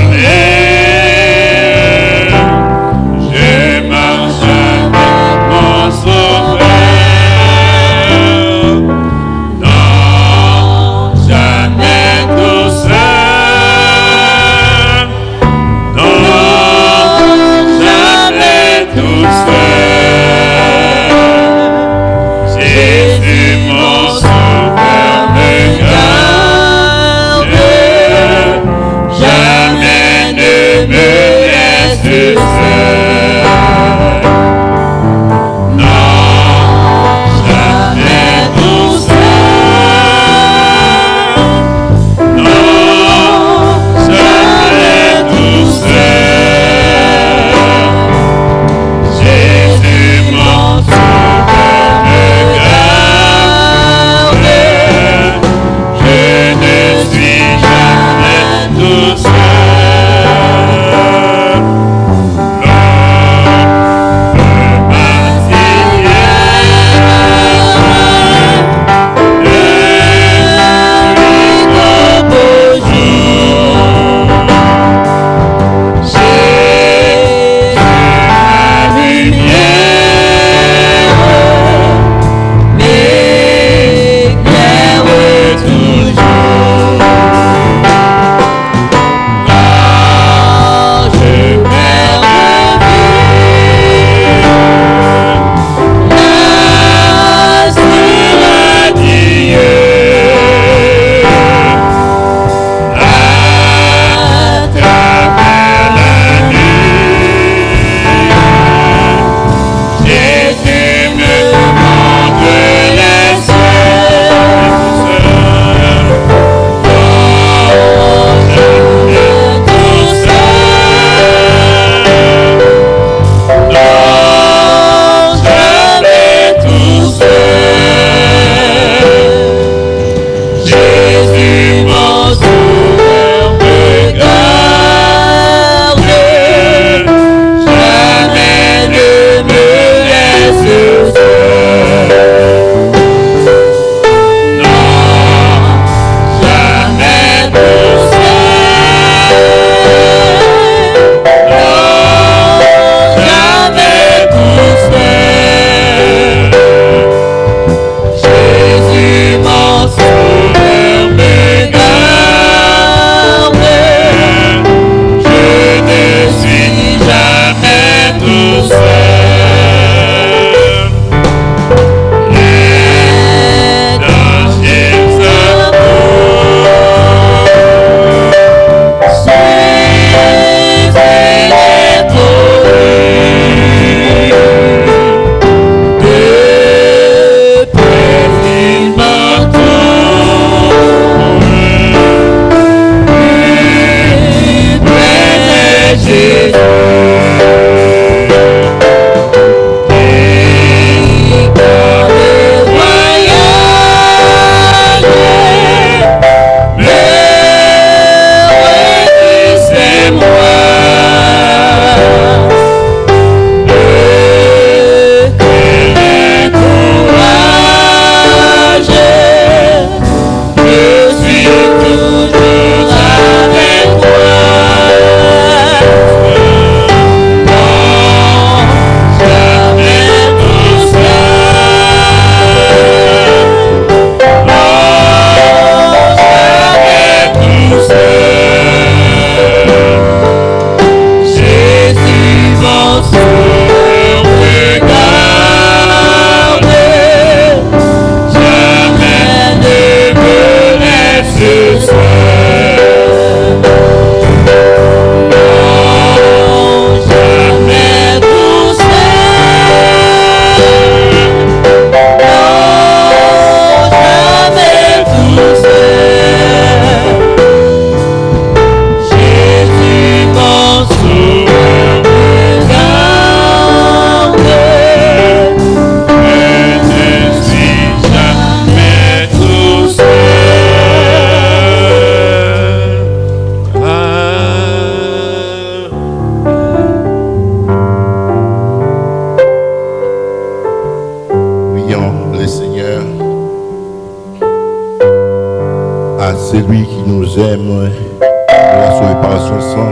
C: lui qui nous aime, qui nous a sauvés par son sang,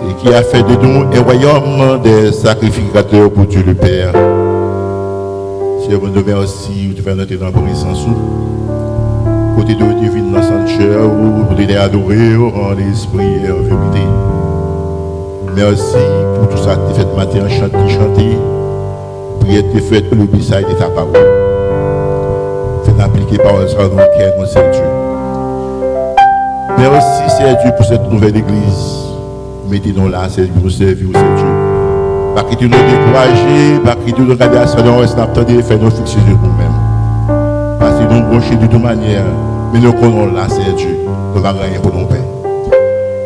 C: et qui a fait de nous un royaume des sacrificateurs pour Dieu le Père. Seigneur, nous te remercions de faire notre reconnaissance. Côté de divine dans sanctuaire, pour t'aider à adorer en l'esprit et en vérité. Merci pour tout ça que tu as fait matin, chanter. Prière que tu as faite pour le message de ta parole. Fais appliquer par ça dans le cœur, mon Seigneur Dieu. Merci, Seigneur Dieu, pour cette nouvelle église. Mettez-nous là, Seigneur Dieu, pour servir, Seigneur Dieu. Pas quitter nous décourager, pas quitter nous regarder à ça, nous attendons, faire nos fixer de nous-mêmes. Parce que nous branchons de toute manière, mais nous connaissons là, Seigneur Dieu, nous ne rien pour nos pères.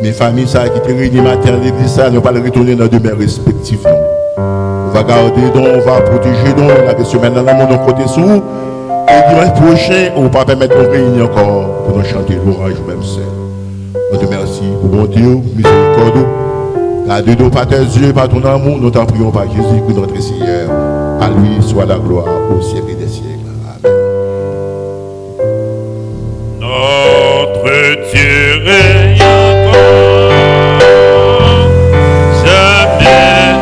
C: Mes familles, ça qui étaient réunies matin à l'église, ça, nous allons retourner dans nos demeures respectives. On va garder, on va protéger, on va question maintenant dans mon côté sous. Et dimanche prochain, on ne va pas permettre de réunir encore pour nous chanter l'orage ou même seul. On te remercie pour bon Dieu, miséricorde. Gardez-nous par tes yeux, par ton amour, nous t'en prions par Jésus, notre Seigneur. À lui soit la gloire au siècle des siècles. Amen.
F: Notre Dieu règne encore, jamais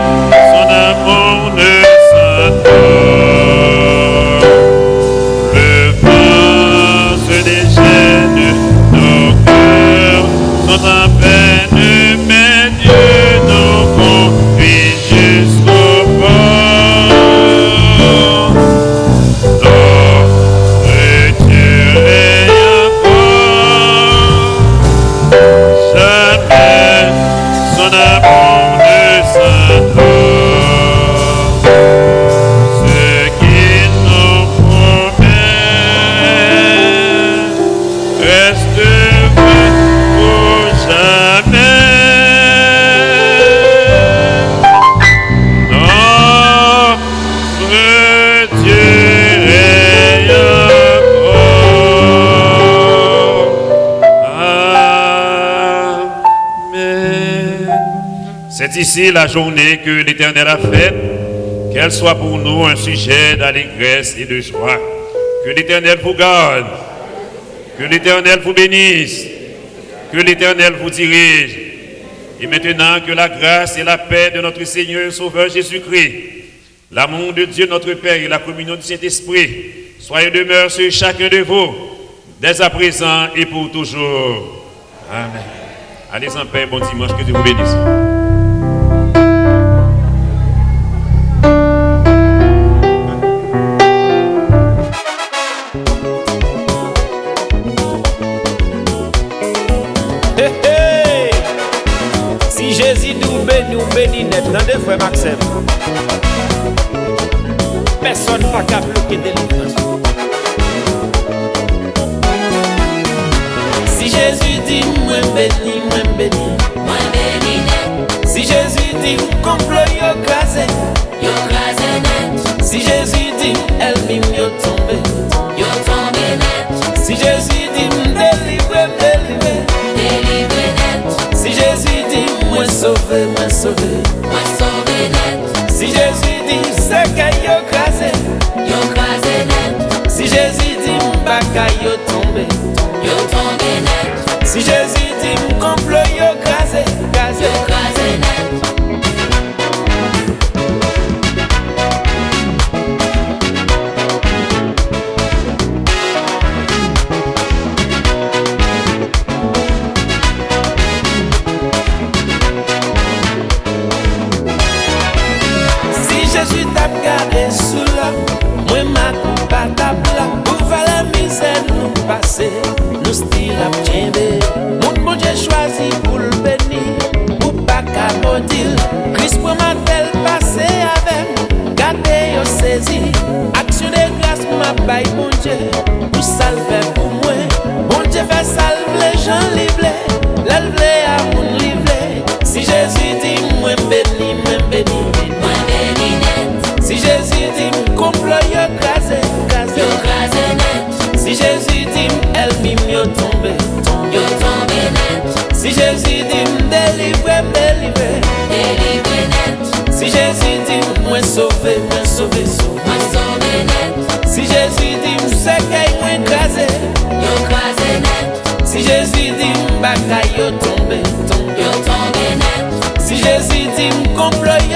F: son amour ne s'endort. Le vent se déchaîne, nos cœurs sont en peine, mais Dieu nous conduit jusqu'au bord. Notre Dieu règne encore, jamais son amour ne s'endort. Ce qu'il nous promet reste vrai pour jamais. Notre Dieu règne encore. Amen. C'est ici la journée que l'Éternel a faite, qu'elle soit pour nous un sujet d'allégresse et de joie. Que l'Éternel vous garde, que l'Éternel vous bénisse, que l'Éternel vous dirige. Et maintenant que la grâce et la paix de notre Seigneur et Sauveur Jésus-Christ, l'amour de Dieu notre Père et la communion du Saint-Esprit soient et demeurent sur chacun de vous, dès à présent et pour toujours. Amen. Allez en paix, bon dimanche, que Dieu vous bénisse.
G: Hey, hey. Si Jésus nous bénit net dans des frères Maxime, personne n'a qu'à bloquer délivrance. Si Jésus dit moi béni net. Si Jésus dit complot yo crasé net. Si Jésus dit elle mime yo tombé net. Si Jésus dit délivre net. Si Jésus dit moi sauvé net. Si Jésus dit c'est que yo crasé net. Si Jésus dit m'baka yo tombé net. Si Jésus dit m'complot yo crasé net. Jésus t'a gardé sous là, moi ma coupe à table là, pour faire la misère nous passer, nous style à tiender. Mon Dieu choisi pour le bénir, pour pas qu'à maudire. Christ pour ma telle passé avec, gardez yo saisi. Action de grâce m'a baille mon Dieu, pour salver pour moi. Mon Dieu fait salver les gens livrés, l'élevés à mon livré. Si Jésus dit moi béni net. Si Jésus dit complot yo crasé net. Si Jésus dit elle mime yo tombé net. Si Jésus dit délivre net. Si Jésus dit moi sauvé net. Si Jésus dit c'est qu'elle moi crasé net. bagaille yo tombe net. Si Jésus dit m'complot